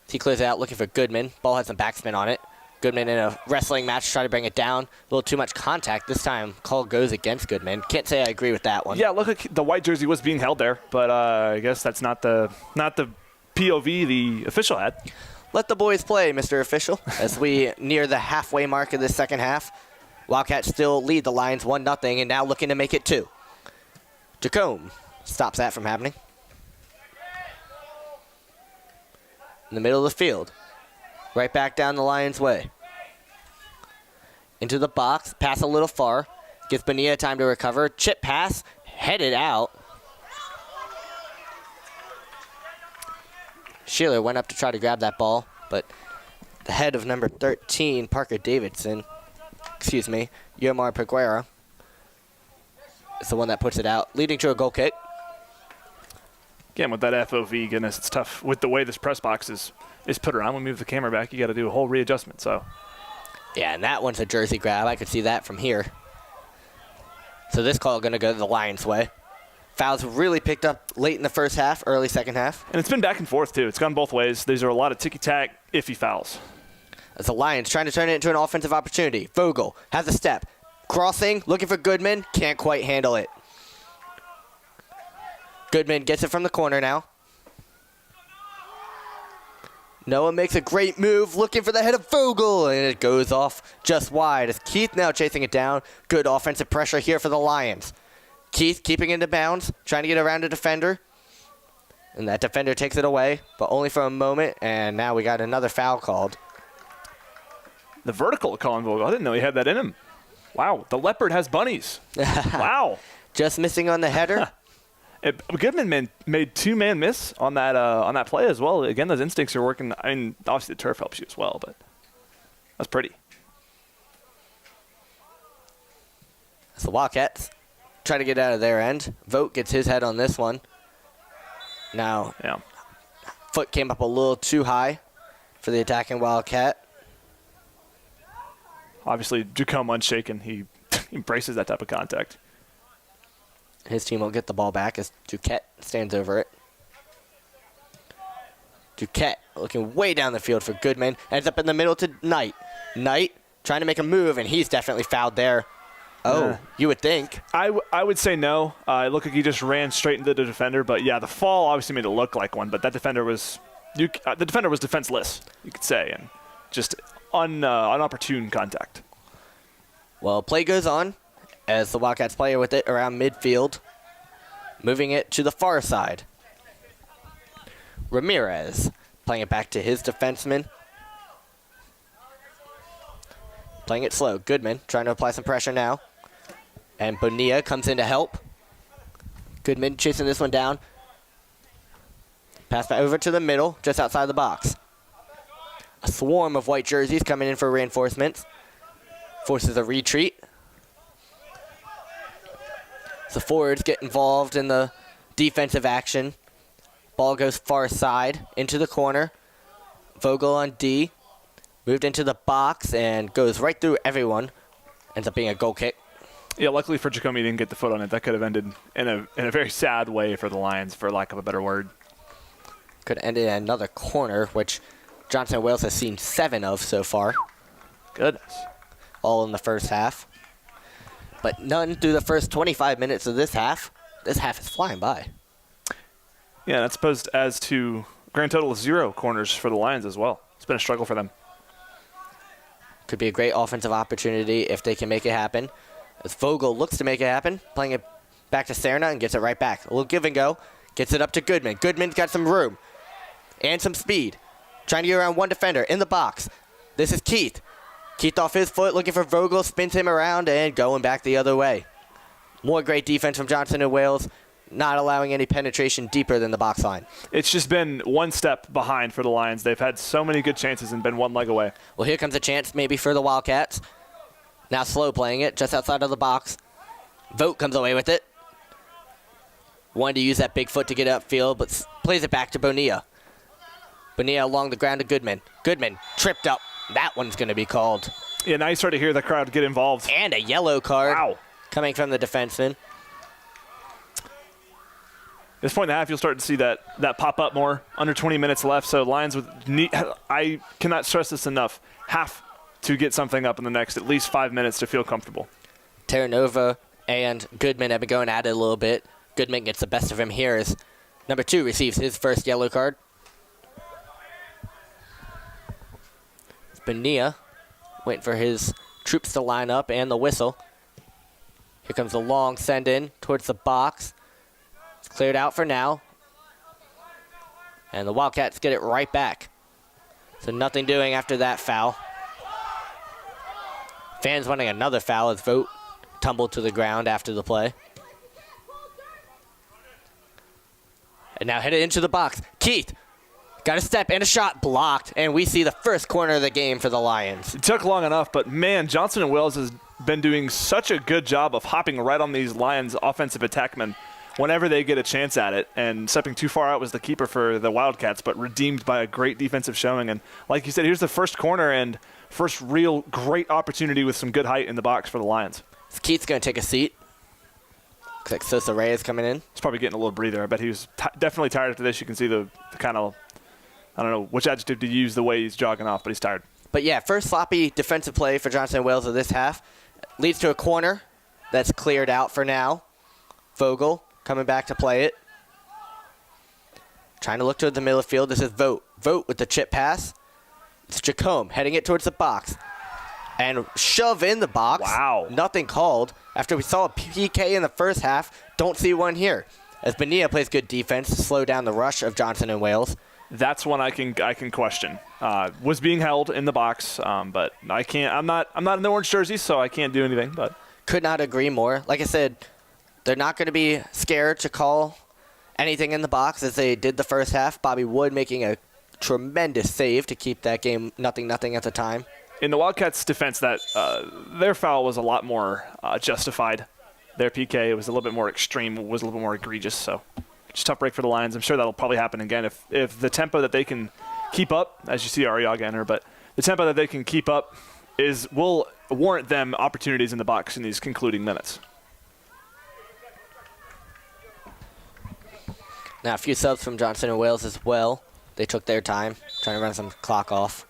He clears it out looking for Goodman. Ball has some backspin on it. Goodman in a wrestling match, trying to bring it down. A little too much contact this time. Call goes against Goodman. Can't say I agree with that one. Yeah, look, like the white jersey was being held there, but I guess that's not the POV the official had. Let the boys play, Mr. Official, as we near the halfway mark of the second half. Wildcats still lead the Lions 1-0 and now looking to make it 2. Jacome stops that from happening. In the middle of the field. Right back down the Lions' way. Into the box. Pass a little far. Gives Bonilla time to recover. Chip pass. Headed out. Sheeler went up to try to grab that ball, but the head of number 13, Parker Davidson, Yomar Peguera, is the one that puts it out, leading to a goal kick. Again, with that FOV, goodness, it's tough. With the way this press box is put around, when we move the camera back, you got to do a whole readjustment. So, yeah, and that one's a jersey grab. I could see that from here. So this call going to go the Lions' way. Fouls really picked up late in the first half, early second half. And it's been back and forth, too. It's gone both ways. These are a lot of ticky-tack, iffy fouls. As the Lions trying to turn it into an offensive opportunity. Vogel has a step. Crossing, looking for Goodman. Can't quite handle it. Goodman gets it from the corner now. Noah makes a great move, looking for the head of Vogel, and it goes off just wide as Keith now chasing it down. Good offensive pressure here for the Lions. Keith keeping it into bounds, trying to get around a defender. And that defender takes it away, but only for a moment, and now we got another foul called. The vertical of Colin Vogel. I didn't know he had that in him. Wow, the leopard has bunnies. Wow. Just missing on the header. Goodman made two-man miss on that play as well. Again, those instincts are working. I mean, obviously the turf helps you as well, but that's pretty. As the Wildcats try to get out of their end. Vogt gets his head on this one. Now, yeah. Foot came up a little too high for the attacking Wildcat. Obviously, Jacome unshaken. He embraces that type of contact. His team will get the ball back as Duquette stands over it. Duquette looking way down the field for Goodman. Ends up in the middle to Knight. Knight trying to make a move, and he's definitely fouled there. Oh, you would think. I would say no. It looked like he just ran straight into the defender. But, yeah, the fall obviously made it look like one. But that defender was defenseless, you could say, and just unopportune contact. Well, play goes on as the Wildcats play with it around midfield, moving it to the far side. Ramirez playing it back to his defenseman. Playing it slow. Goodman trying to apply some pressure now. And Bonilla comes in to help. Goodman chasing this one down. Pass back over to the middle, just outside the box. A swarm of white jerseys coming in for reinforcements. Forces a retreat. The forwards get involved in the defensive action. Ball goes far side into the corner. Vogel on D. Moved into the box and goes right through everyone. Ends up being a goal kick. Yeah, luckily for Jacome, he didn't get the foot on it. That could have ended in a very sad way for the Lions, for lack of a better word. Could have ended in another corner, which Johnson Wales has seen 7 of so far. Goodness. All in the first half. But none through the first 25 minutes of this half. This half is flying by. Yeah, that's supposed as to grand total of 0 corners for the Lions as well. It's been a struggle for them. Could be a great offensive opportunity if they can make it happen. As Vogel looks to make it happen, playing it back to Serna and gets it right back. A little give and go. Gets it up to Goodman. Goodman's got some room and some speed. Trying to get around one defender in the box. This is Keith. Keith off his foot, looking for Vogel, spins him around and going back the other way. More great defense from Johnson and Wales. not allowing any penetration deeper than the box line. It's just been one step behind for the Lions. They've had so many good chances and been one leg away. Well, here comes a chance maybe for the Wildcats. Now slow playing it just outside of the box. Vogt comes away with it. Wanted to use that big foot to get upfield, but plays it back to Bonilla. Bonilla along the ground to Goodman. Goodman tripped up. That one's going to be called. Yeah, now you start to hear the crowd get involved. And a yellow card. Wow. Coming from the defenseman. At this point in the half, you'll start to see that pop up more. Under 20 minutes left, so Lions I cannot stress this enough, have to get something up in the next at least 5 minutes to feel comfortable. Terranova and Goodman have been going at it a little bit. Goodman gets the best of him here as number 2 receives his first yellow card. It's Bonilla waiting for his troops to line up and the whistle. Here comes the long send-in towards the box. It's cleared out for now. And the Wildcats get it right back. So nothing doing after that foul. Fans wanting another foul as Vogt tumbled to the ground after the play. And now headed into the box. Keith got a step and a shot blocked, and we see the first corner of the game for the Lions. It took long enough, but man, Johnson and Wells has been doing such a good job of hopping right on these Lions offensive attackmen whenever they get a chance at it. And stepping too far out was the keeper for the Wildcats, but redeemed by a great defensive showing. And like you said, here's the first corner and first real great opportunity with some good height in the box for the Lions. Keith's going to take a seat. Looks like Sosa Reyes coming in. He's probably getting a little breather. I bet he was definitely tired after this. You can see the kind of, I don't know which adjective to use the way he's jogging off, but he's tired. But yeah, first sloppy defensive play for Johnson and Wales of this half. Leads to a corner that's cleared out for now. Vogel coming back to play it. Trying to look toward the middle of the field. This is Vogt. Vogt with the chip pass. It's Jacome heading it towards the box. And shove in the box. Wow. Nothing called. After we saw a PK in the first half, don't see one here. As Bonilla plays good defense to slow down the rush of Johnson and Wales. That's one I can question. Was being held in the box, but I can't. I'm not in the orange jersey, so I can't do anything. But could not agree more. Like I said, they're not going to be scared to call anything in the box as they did the first half. Bobby Wood making a tremendous save to keep that game 0-0 at the time. In the Wildcats' defense, that their foul was a lot more justified. Their PK was a little bit more extreme, was a little bit more egregious. So, just tough break for the Lions. I'm sure that'll probably happen again if the tempo that they can keep up, as you see Arriaga enter, but the tempo that they can keep up will warrant them opportunities in the box in these concluding minutes. Now a few subs from Johnson and Wales as well. They took their time, trying to run some clock off.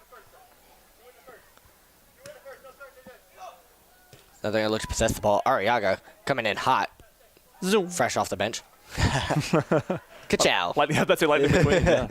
Now they're going to look to possess the ball. Arriaga coming in hot. Zoom. Fresh off the bench. Ka-chow. That's a lightning McQueen. Yeah.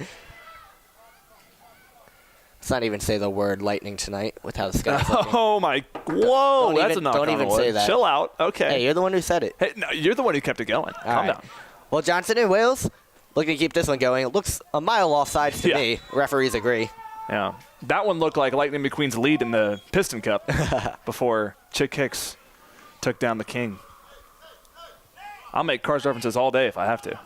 Let's not even say the word lightning tonight with how the sky's looking. Oh, my. Whoa, that's a knock on even wood. say that. Chill out. Okay. Hey, you're the one who said it. Hey, no, you're the one who kept it going. Calm down. Well, Johnson and Wales looking to keep this one going. It looks a mile offsides to me. Referees agree. Yeah. That one looked like Lightning McQueen's lead in the Piston Cup before Chick Hicks took down the King. I'll make Cars references all day if I have to.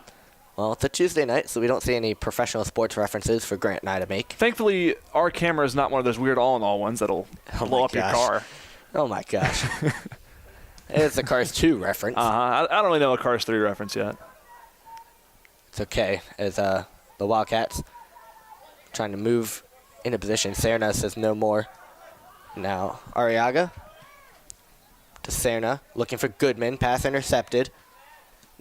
Well, it's a Tuesday night, so we don't see any professional sports references for Grant and I to make. Thankfully, our camera is not one of those weird all-in-all ones that'll blow up your car. Oh, my gosh. It's a Cars 2 reference. I don't really know a Cars 3 reference yet. It's okay, as the Wildcats trying to move into position. Serna says no more. Now, Arriaga to Serna, looking for Goodman. Pass intercepted.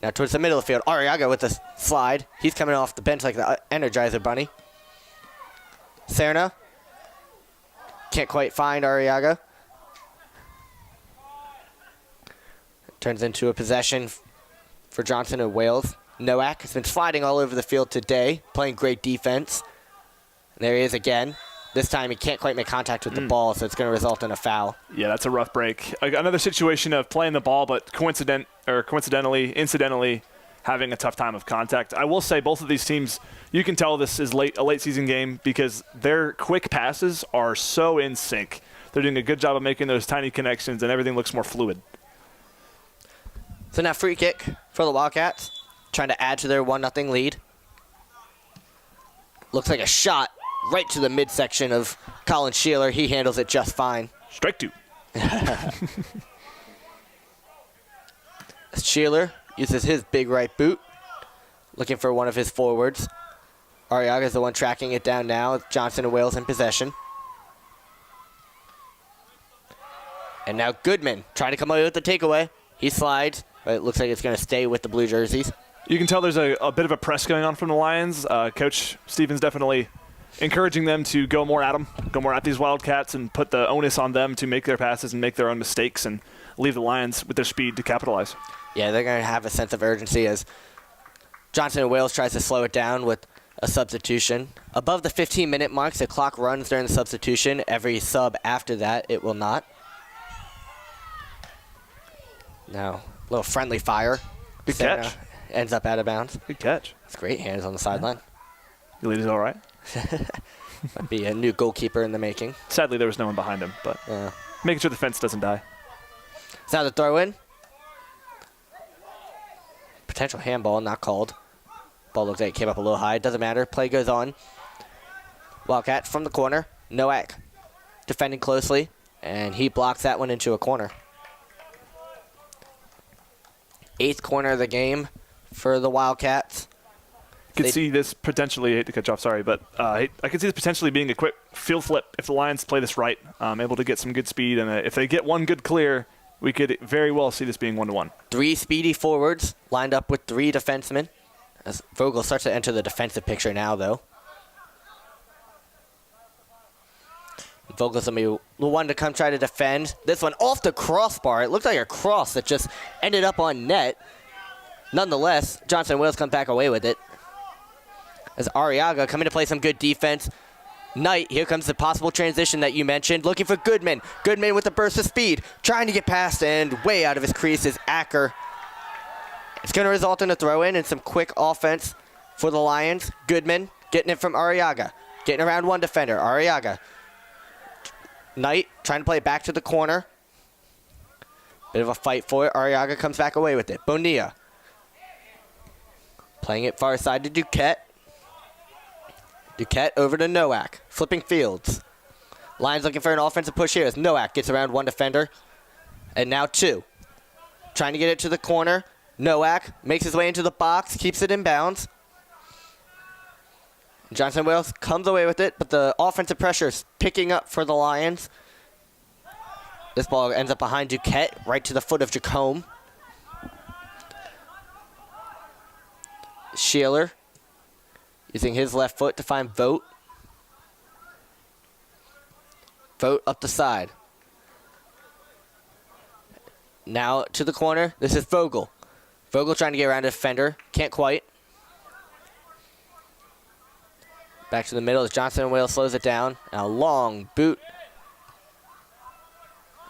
Now towards the middle of the field. Arriaga with the slide. He's coming off the bench like the Energizer Bunny. Serna can't quite find Arriaga. Turns into a possession for Johnson and Wales. Nowak has been sliding all over the field today, playing great defense. And there he is again. This time he can't quite make contact with the ball, so it's going to result in a foul. Yeah, that's a rough break. Another situation of playing the ball, but incidentally, having a tough time of contact. I will say both of these teams, you can tell this is a late season game because their quick passes are so in sync. They're doing a good job of making those tiny connections, and everything looks more fluid. So now free kick for the Wildcats. trying to add to their 1-0 lead. Looks like a shot right to the midsection of Colin Sheeler. He handles it just fine. Strike 2. Sheeler uses his big right boot, looking for one of his forwards. Arriaga's the one tracking it down now. Johnson and Wales in possession. And now Goodman trying to come away with the takeaway. He slides, but it looks like it's going to stay with the blue jerseys. You can tell there's a bit of a press going on from the Lions. Coach Stevens definitely encouraging them to go more at them, go more at these Wildcats, and put the onus on them to make their passes and make their own mistakes and leave the Lions with their speed to capitalize. Yeah, they're going to have a sense of urgency as Johnson and Wales tries to slow it down with a substitution. Above the 15-minute mark, the clock runs during the substitution. Every sub after that, it will not. Now, a little friendly fire. Good catch. Ends up out of bounds. Good catch. It's great hands on the sideline. Your lead is all right. Might be a new goalkeeper in the making. Sadly, there was no one behind him, but making sure the fence doesn't die. It's now the throw-in. Potential handball, not called. Ball looks like it came up a little high. Doesn't matter. Play goes on. Wildcat from the corner. Nowak defending closely, and he blocks that one into a corner. 8th corner of the game for the Wildcats. Could see this potentially, I hate to cut you off, sorry, but I could see this potentially being a quick field flip if the Lions play this right, able to get some good speed, and if they get one good clear, we could very well see this being 1-1. 3 speedy forwards lined up with 3 defensemen. As Vogel starts to enter the defensive picture now, though. Vogel's going to be the one to come try to defend. This one off the crossbar. It looked like a cross that just ended up on net. Nonetheless, Johnson and Wales come back away with it. As Arriaga coming to play some good defense. Knight, here comes the possible transition that you mentioned. Looking for Goodman. Goodman with a burst of speed. Trying to get past, and way out of his crease is Acker. It's going to result in a throw-in and some quick offense for the Lions. Goodman getting it from Arriaga. Getting around one defender. Arriaga. Knight trying to play it back to the corner. Bit of a fight for it. Arriaga comes back away with it. Bonilla. Playing it far side to Duquette. Duquette over to Nowak. Flipping fields. Lions looking for an offensive push here as Nowak gets around one defender. And now 2. Trying to get it to the corner. Nowak makes his way into the box. Keeps it in bounds. Johnson Wales comes away with it, but the offensive pressure is picking up for the Lions. This ball ends up behind Duquette, right to the foot of Jacome. Sheeler using his left foot to find Vogt. Vogt up the side. Now to the corner. This is Vogel. Vogel trying to get around a defender. Can't quite. Back to the middle as Johnson and Wales slows it down. And a long boot.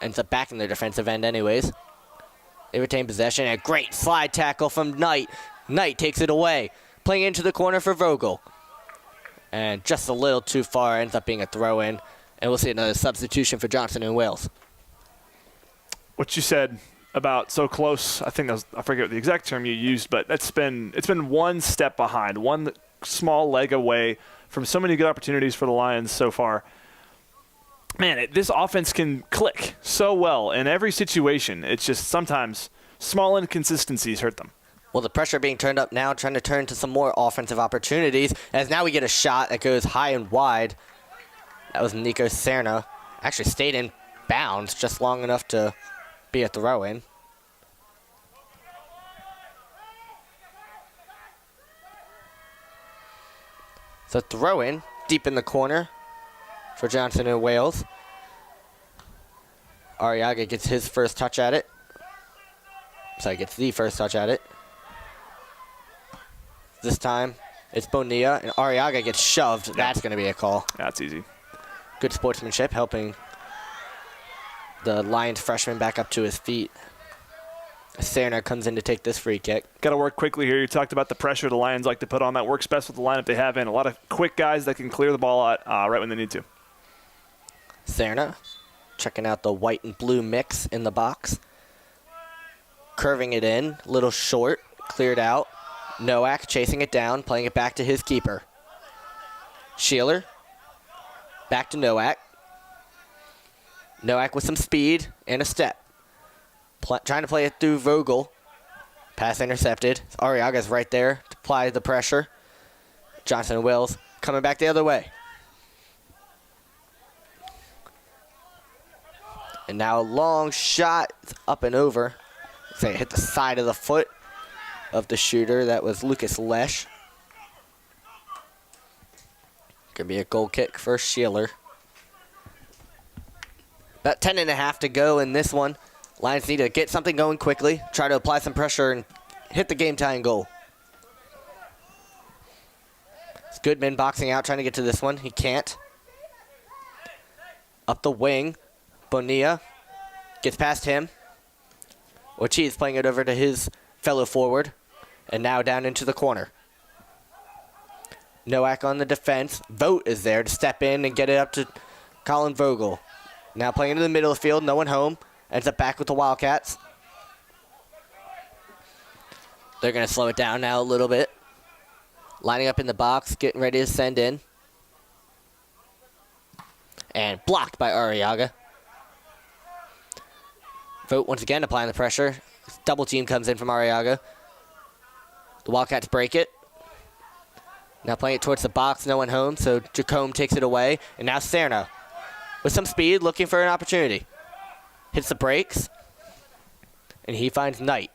Ends up back in their defensive end anyways. They retain possession. And a great slide tackle from Knight. Knight takes it away. Playing into the corner for Vogel. And just a little too far. Ends up being a throw-in. And we'll see another substitution for Johnson and Wales. What you said about so close, I think that was, I forget what the exact term you used, but it's been one step behind, one small leg away from so many good opportunities for the Lions so far. Man, this offense can click so well in every situation. It's just sometimes small inconsistencies hurt them. Well, the pressure being turned up now, trying to turn to some more offensive opportunities, as now we get a shot that goes high and wide. That was Nico Serna. Actually stayed in bounds just long enough to be a throw-in. So throw-in deep in the corner for Johnson and Wales. Arriaga gets his first touch at it. Sorry, gets the first touch at it. This time it's Bonilla, and Arriaga gets shoved. Yeah. That's going to be a call. That's easy. Good sportsmanship, helping the Lions freshman back up to his feet. Serna comes in to take this free kick. Got to work quickly here. You talked about the pressure the Lions like to put on. That works best with the lineup they have in. A lot of quick guys that can clear the ball out right when they need to. Serna checking out the white and blue mix in the box. Curving it in, a little short, cleared out. Nowak chasing it down, playing it back to his keeper. Sheeler. Back to Nowak. Nowak with some speed and a step. Trying to play it through Vogel. Pass intercepted. Arriaga's right there to apply the pressure. Johnson and Wills coming back the other way. And now a long shot. It's up and over. Say it hit the side of the foot of the shooter. That was Lucas Lesh. Could be a goal kick for Sheeler. About 10.5 to go in this one. Lions need to get something going quickly, try to apply some pressure, and hit the game-tying goal. It's Goodman boxing out, trying to get to this one. He can't. Up the wing. Bonilla gets past him. Ortiz playing it over to his fellow forward. And now down into the corner. Nowak on the defense. Vogt is there to step in and get it up to Colin Vogel. Now playing into the middle of the field, no one home. Ends up back with the Wildcats. They're going to slow it down now a little bit. Lining up in the box, getting ready to send in. And blocked by Arriaga. Vogt once again applying the pressure. Double team comes in from Arriaga. The Wildcats break it. Now playing it towards the box, no one home, so Jacome takes it away. And now Serna with some speed, looking for an opportunity. Hits the brakes, and he finds Knight.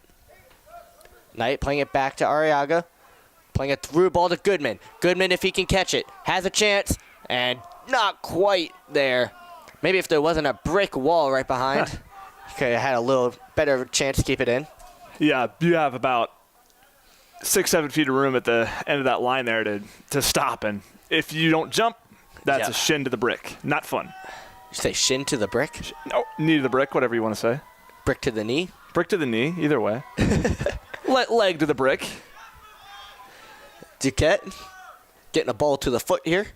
Knight playing it back to Arriaga. Playing a through ball to Goodman. Goodman, if he can catch it, has a chance, and not quite there. Maybe if there wasn't a brick wall right behind, he could have had a little better chance to keep it in. Yeah, you have about 6-7 feet of room at the end of that line there to stop, and if you don't jump, that's a shin to the brick. Not fun. You say shin to the brick? No, knee to the brick, whatever you want to say. Brick to the knee? Brick to the knee, either way. Leg to the brick. Duquette getting a ball to the foot here.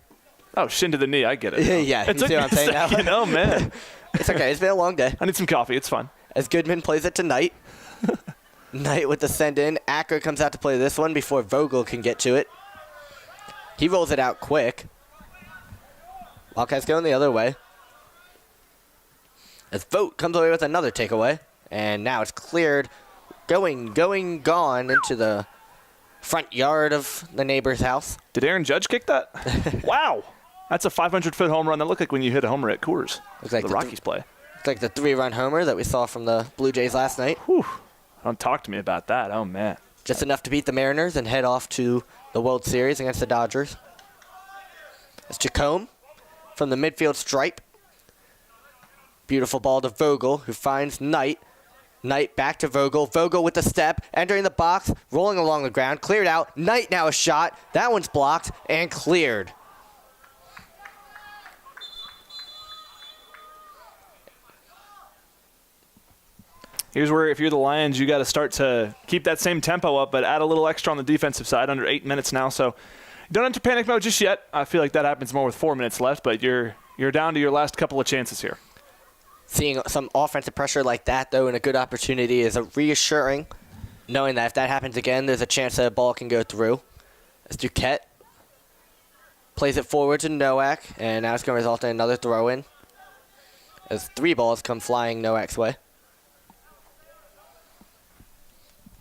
Oh, shin to the knee, I get it. Yeah, you see what I'm saying now? You know, man. It's okay, it's been a long day. I need some coffee, it's fun. As Goodman plays it to Knight. Knight with the send in. Acker comes out to play this one before Vogel can get to it. He rolls it out quick. Wildcats going the other way. As Vogt comes away with another takeaway. And now it's cleared. Gone into the front yard of the neighbor's house. Did Aaron Judge kick that? Wow. That's a 500-foot home run. That looked like when you hit a homer at Coors. Looks like the Rockies play. Looks like the 3-run homer that we saw from the Blue Jays last night. Whew. Don't talk to me about that. Oh, man. Just enough to beat the Mariners and head off to the World Series against the Dodgers. It's Jacome from the midfield stripe. Beautiful ball to Vogel, who finds Knight. Knight back to Vogel. Vogel with the step, entering the box, rolling along the ground, cleared out. Knight now a shot. That one's blocked and cleared. Here's where, if you're the Lions, you got to start to keep that same tempo up, but add a little extra on the defensive side. Under 8 minutes now, so don't enter panic mode just yet. I feel like that happens more with 4 minutes left, but you're down to your last couple of chances here. Seeing some offensive pressure like that, though, and a good opportunity is reassuring, knowing that if that happens again, there's a chance that a ball can go through. As Duquette plays it forward to Nowak, and now it's going to result in another throw-in. As 3 balls come flying Nowak's way.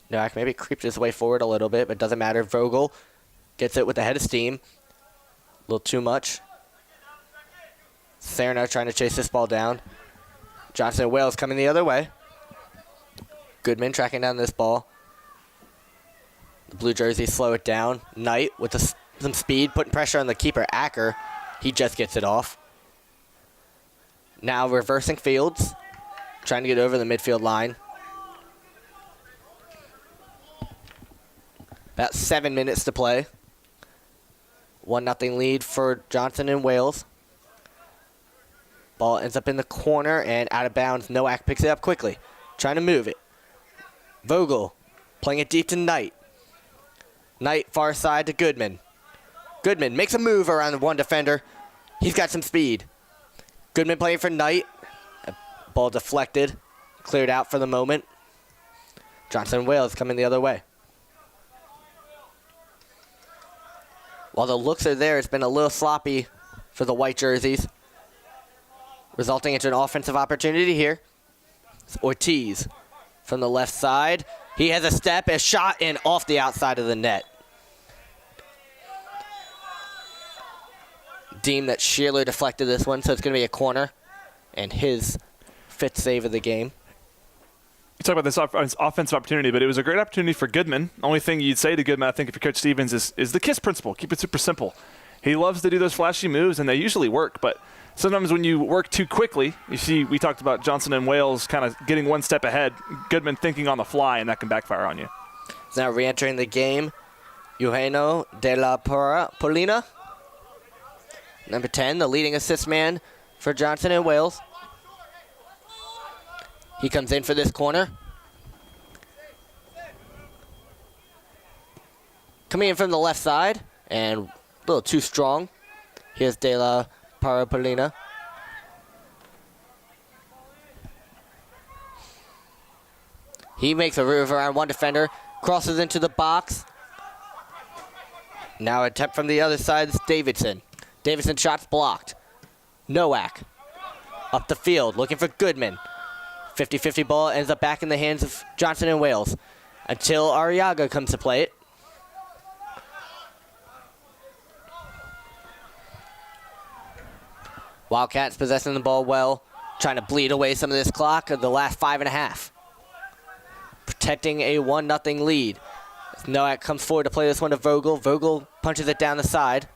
Nowak maybe creeps his way forward a little bit, but doesn't matter. Vogel gets it with a head of steam. A little too much. Serna trying to chase this ball down. Johnson and Wales coming the other way. Goodman tracking down this ball. The blue jerseys slow it down. Knight with some speed, putting pressure on the keeper, Acker. He just gets it off. Now reversing Fields, trying to get over the midfield line. About 7 minutes to play. 1-0 lead for Johnson and Wales. Ball ends up in the corner and out of bounds. Nowak picks it up quickly, trying to move it. Vogel playing it deep to Knight. Knight far side to Goodman. Goodman makes a move around the one defender. He's got some speed. Goodman playing for Knight. Ball deflected, cleared out for the moment. Johnson and Wales coming the other way. While the looks are there, it's been a little sloppy for the white jerseys, resulting into an offensive opportunity here. It's Ortiz from the left side. He has a step, a shot, and off the outside of the net. Deemed that Shearer deflected this one, so it's going to be a corner, and his 5th save of the game. You talk about this offensive opportunity, but it was a great opportunity for Goodman. Only thing you'd say to Goodman, I think, if you're Coach Stevens, is the KISS principle. Keep it super simple. He loves to do those flashy moves, and they usually work, but sometimes when you work too quickly, you see, we talked about Johnson and Wales kind of getting one step ahead, Goodman thinking on the fly, and that can backfire on you. Now re-entering the game, Eugenio de la Polina. Number 10, the leading assist man for Johnson and Wales. He comes in for this corner. Coming in from the left side, and a little too strong. Here's De La Parapolina. He makes a move around one defender, crosses into the box. Now attempt from the other side is Davidson. Davidson shots blocked. Nowak up the field, looking for Goodman. 50-50 ball ends up back in the hands of Johnson and Wales until Arriaga comes to play it. Wildcats possessing the ball well, trying to bleed away some of this clock of the last 5.5. Protecting a 1-0 lead. As Nowak comes forward to play this one to Vogel. Vogel punches it down the side.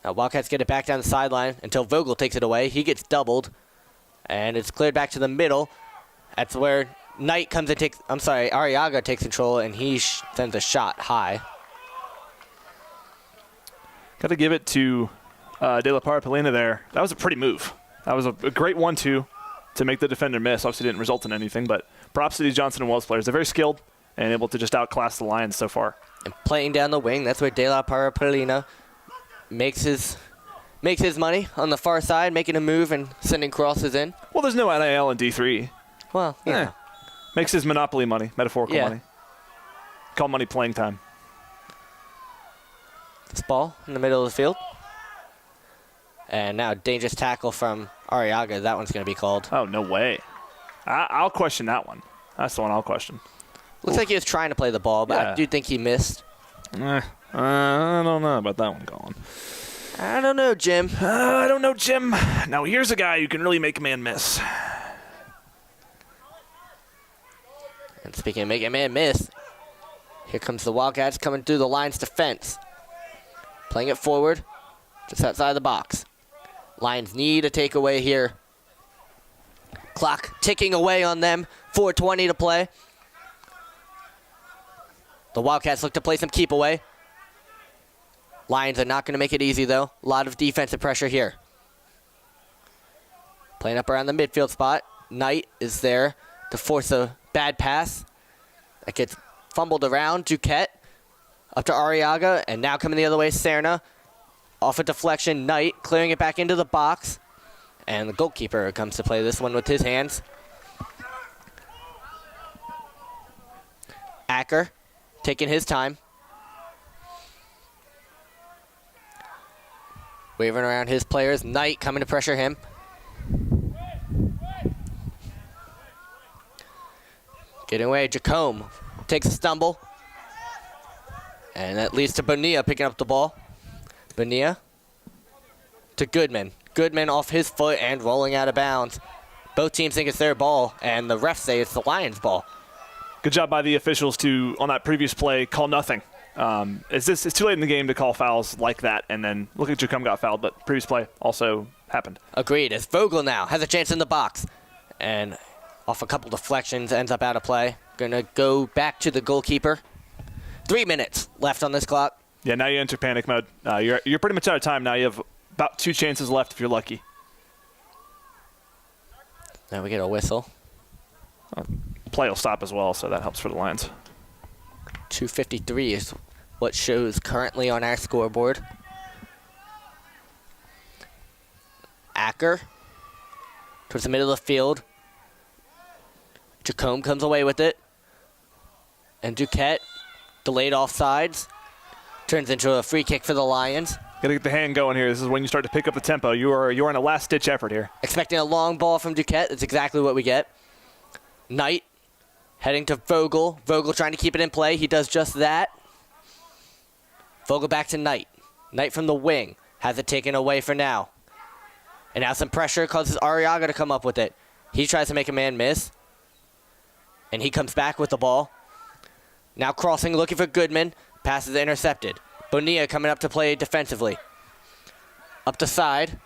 Now Wildcats get it back down the sideline until Vogel takes it away. He gets doubled. And it's cleared back to the middle. That's where Knight comes and Arriaga takes control, and he sends a shot high. Got to give it to De La Parapolina there. That was a pretty move. That was a great 1-2 to make the defender miss. Obviously didn't result in anything, but props to these Johnson and Wales players. They're very skilled and able to just outclass the Lions so far. And playing down the wing, that's where De La Parapolina makes his money on the far side, making a move and sending crosses in. Well, there's no NIL in D3. Well, yeah. Makes his monopoly money, metaphorical money. Call money playing time. This ball in the middle of the field. And now dangerous tackle from Arriaga. That one's going to be called. Oh, no way. I'll question that one. That's the one I'll question. Looks like he was trying to play the ball, but I do think he missed. I don't know about that one, Colin. I don't know, Jim. I don't know, Jim. Now, here's a guy who can really make a man miss. And speaking of making a man miss, here comes the Wildcats coming through the Lions' defense. Playing it forward, just outside the box. Lions need a takeaway here. Clock ticking away on them. 4:20 to play. The Wildcats look to play some keep away. Lions are not going to make it easy, though. A lot of defensive pressure here. Playing up around the midfield spot. Knight is there to force a bad pass. That gets fumbled around. Duquette up to Arriaga, and now coming the other way, Serna. Off a deflection, Knight clearing it back into the box. And the goalkeeper comes to play this one with his hands. Acker taking his time. Waving around his players. Knight coming to pressure him. Getting away, Jacome takes a stumble. And that leads to Bonilla picking up the ball. Bonilla to Goodman. Goodman off his foot and rolling out of bounds. Both teams think it's their ball, and the refs say it's the Lions' ball. Good job by the officials to, on that previous play, call nothing. It's too late in the game to call fouls like that, and then look at Jacome got fouled, but previous play also happened. Agreed. As Vogel now has a chance in the box. And off a couple deflections, ends up out of play. Gonna go back to the goalkeeper. 3 minutes left on this clock. Yeah, now you enter panic mode. You're pretty much out of time now. You have about 2 chances left if you're lucky. Now we get a whistle. Play will stop as well, so that helps for the Lions. 2:53 is what shows currently on our scoreboard. Acker towards the middle of the field. Jacome comes away with it. And Duquette delayed offsides. Turns into a free kick for the Lions. Got to get the hand going here. This is when you start to pick up the tempo. You're in a last-ditch effort here. Expecting a long ball from Duquette. That's exactly what we get. Knight heading to Vogel. Vogel trying to keep it in play. He does just that. Vogel back to Knight. Knight from the wing. Has it taken away for now. And now some pressure causes Arriaga to come up with it. He tries to make a man miss. And he comes back with the ball. Now crossing, looking for Goodman. Pass is intercepted. Bonilla coming up to play defensively. Up the side.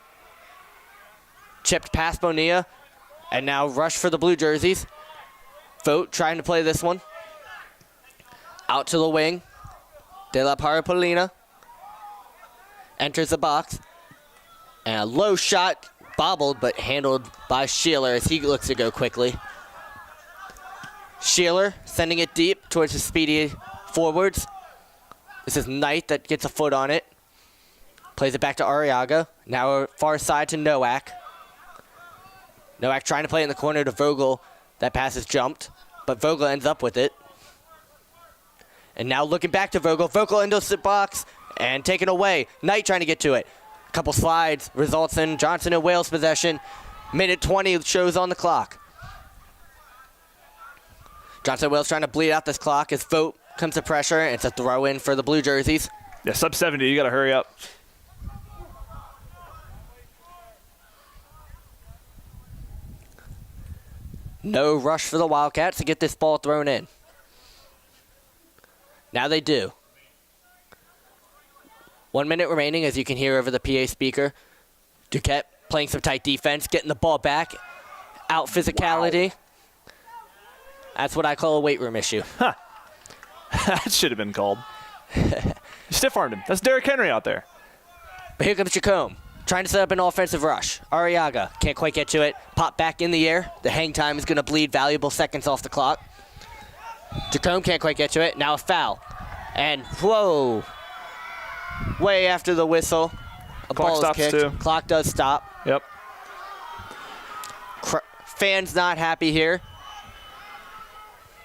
Chipped past Bonilla. And now rush for the blue jerseys. Vogt trying to play this one. Out to the wing. De La Parapolina. Enters the box. And a low shot, bobbled, but handled by Sheeler as he looks to go quickly. Sheeler sending it deep towards his speedy forwards. This is Knight that gets a foot on it. Plays it back to Arriaga. Now far side to Nowak. Nowak trying to play it in the corner to Vogel. That pass is jumped, but Vogel ends up with it. And now looking back to Vogel. Vogel into the box and taken away. Knight trying to get to it. Couple slides results in Johnson and Wales possession. Minute 20 shows on the clock. Johnson and Wales trying to bleed out this clock as Vogt comes to pressure. It's a throw in for the blue jerseys. Yeah, sub 70. You got to hurry up. No rush for the Wildcats to get this ball thrown in. Now they do. 1 minute remaining, as you can hear over the PA speaker. Duquette playing some tight defense, getting the ball back. Out physicality. Wow. That's what I call a weight room issue. Huh. That should have been called. You stiff-armed him. That's Derrick Henry out there. But here comes Chacombe, trying to set up an offensive rush. Arriaga can't quite get to it. Pop back in the air. The hang time is going to bleed valuable seconds off the clock. Chacombe can't quite get to it. Now a foul. And, whoa. Way after the whistle. A Clock ball stops is kicked. too. Clock does stop. Yep. Fans not happy here.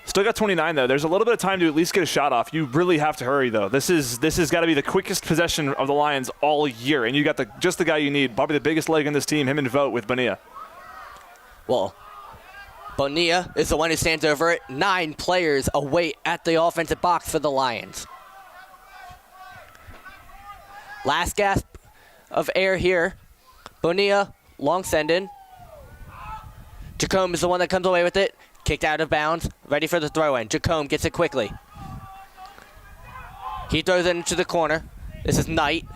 Still got 29, though. There's a little bit of time to at least get a shot off. You really have to hurry, though. This has got to be the quickest possession of the Lions all year, and you got just the guy you need. Probably the biggest leg in this team, him and Vogt with Bonilla. Well, Bonilla is the one who stands over it. 9 players await at the offensive box for the Lions. Last gasp of air here. Bonilla, long send in. Chacombe is the one that comes away with it. Kicked out of bounds, ready for the throw-in. Chacombe gets it quickly. He throws it into the corner. This is Knight.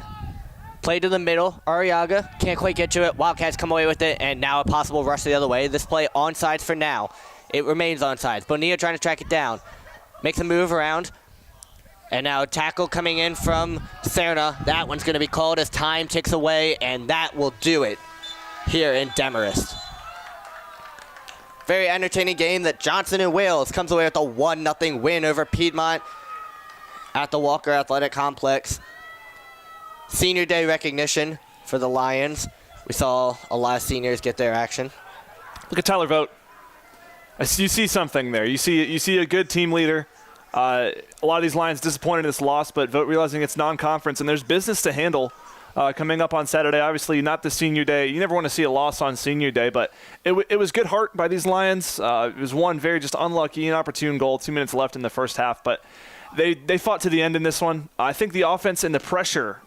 Play to the middle. Arriaga can't quite get to it. Wildcats come away with it, and now a possible rush the other way. This play onside for now. It remains onside. Bonilla trying to track it down. Makes a move around. And now a tackle coming in from Serna. That one's going to be called as time ticks away, and that will do it here in Demarest. Very entertaining game that Johnson and Wales comes away with a 1-0 win over Piedmont at the Walker Athletic Complex. Senior Day recognition for the Lions. We saw a lot of seniors get their action. Look at Tyler Vogt. You see something there. You see a good team leader. A lot of these Lions disappointed in this loss, but Vogt realizing it's non-conference and there's business to handle coming up on Saturday. Obviously, not the senior day. You never want to see a loss on senior day, but it was good heart by these Lions. It was one very just unlucky, inopportune goal, 2 minutes left in the first half, but they fought to the end in this one. I think the offense and the pressure,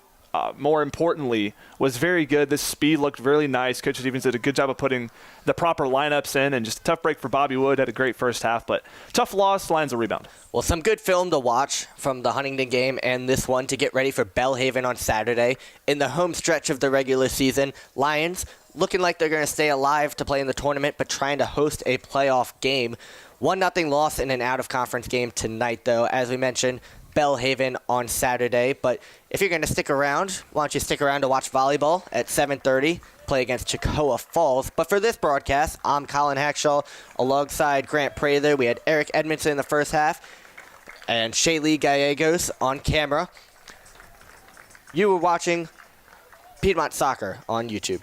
more importantly, was very good. This speed looked really nice. Coach Stevens did a good job of putting the proper lineups in, and just a tough break for Bobby Wood. Had a great first half, but tough loss. Lions will rebound. Well, some good film to watch from the Huntington game and this one to get ready for Belhaven on Saturday. In the home stretch of the regular season, Lions looking like they're going to stay alive to play in the tournament, but trying to host a playoff game. 1-0 loss in an out-of-conference game tonight, though. As we mentioned, Belhaven on Saturday. But if you're going to stick around, why don't you stick around to watch volleyball at 7:30, play against Chickahowa Falls. But for this broadcast, I'm Colin Hackshaw alongside Grant Prather. We had Eric Edmondson in the first half and Shaylee Gallegos on camera. You were watching Piedmont Soccer on YouTube.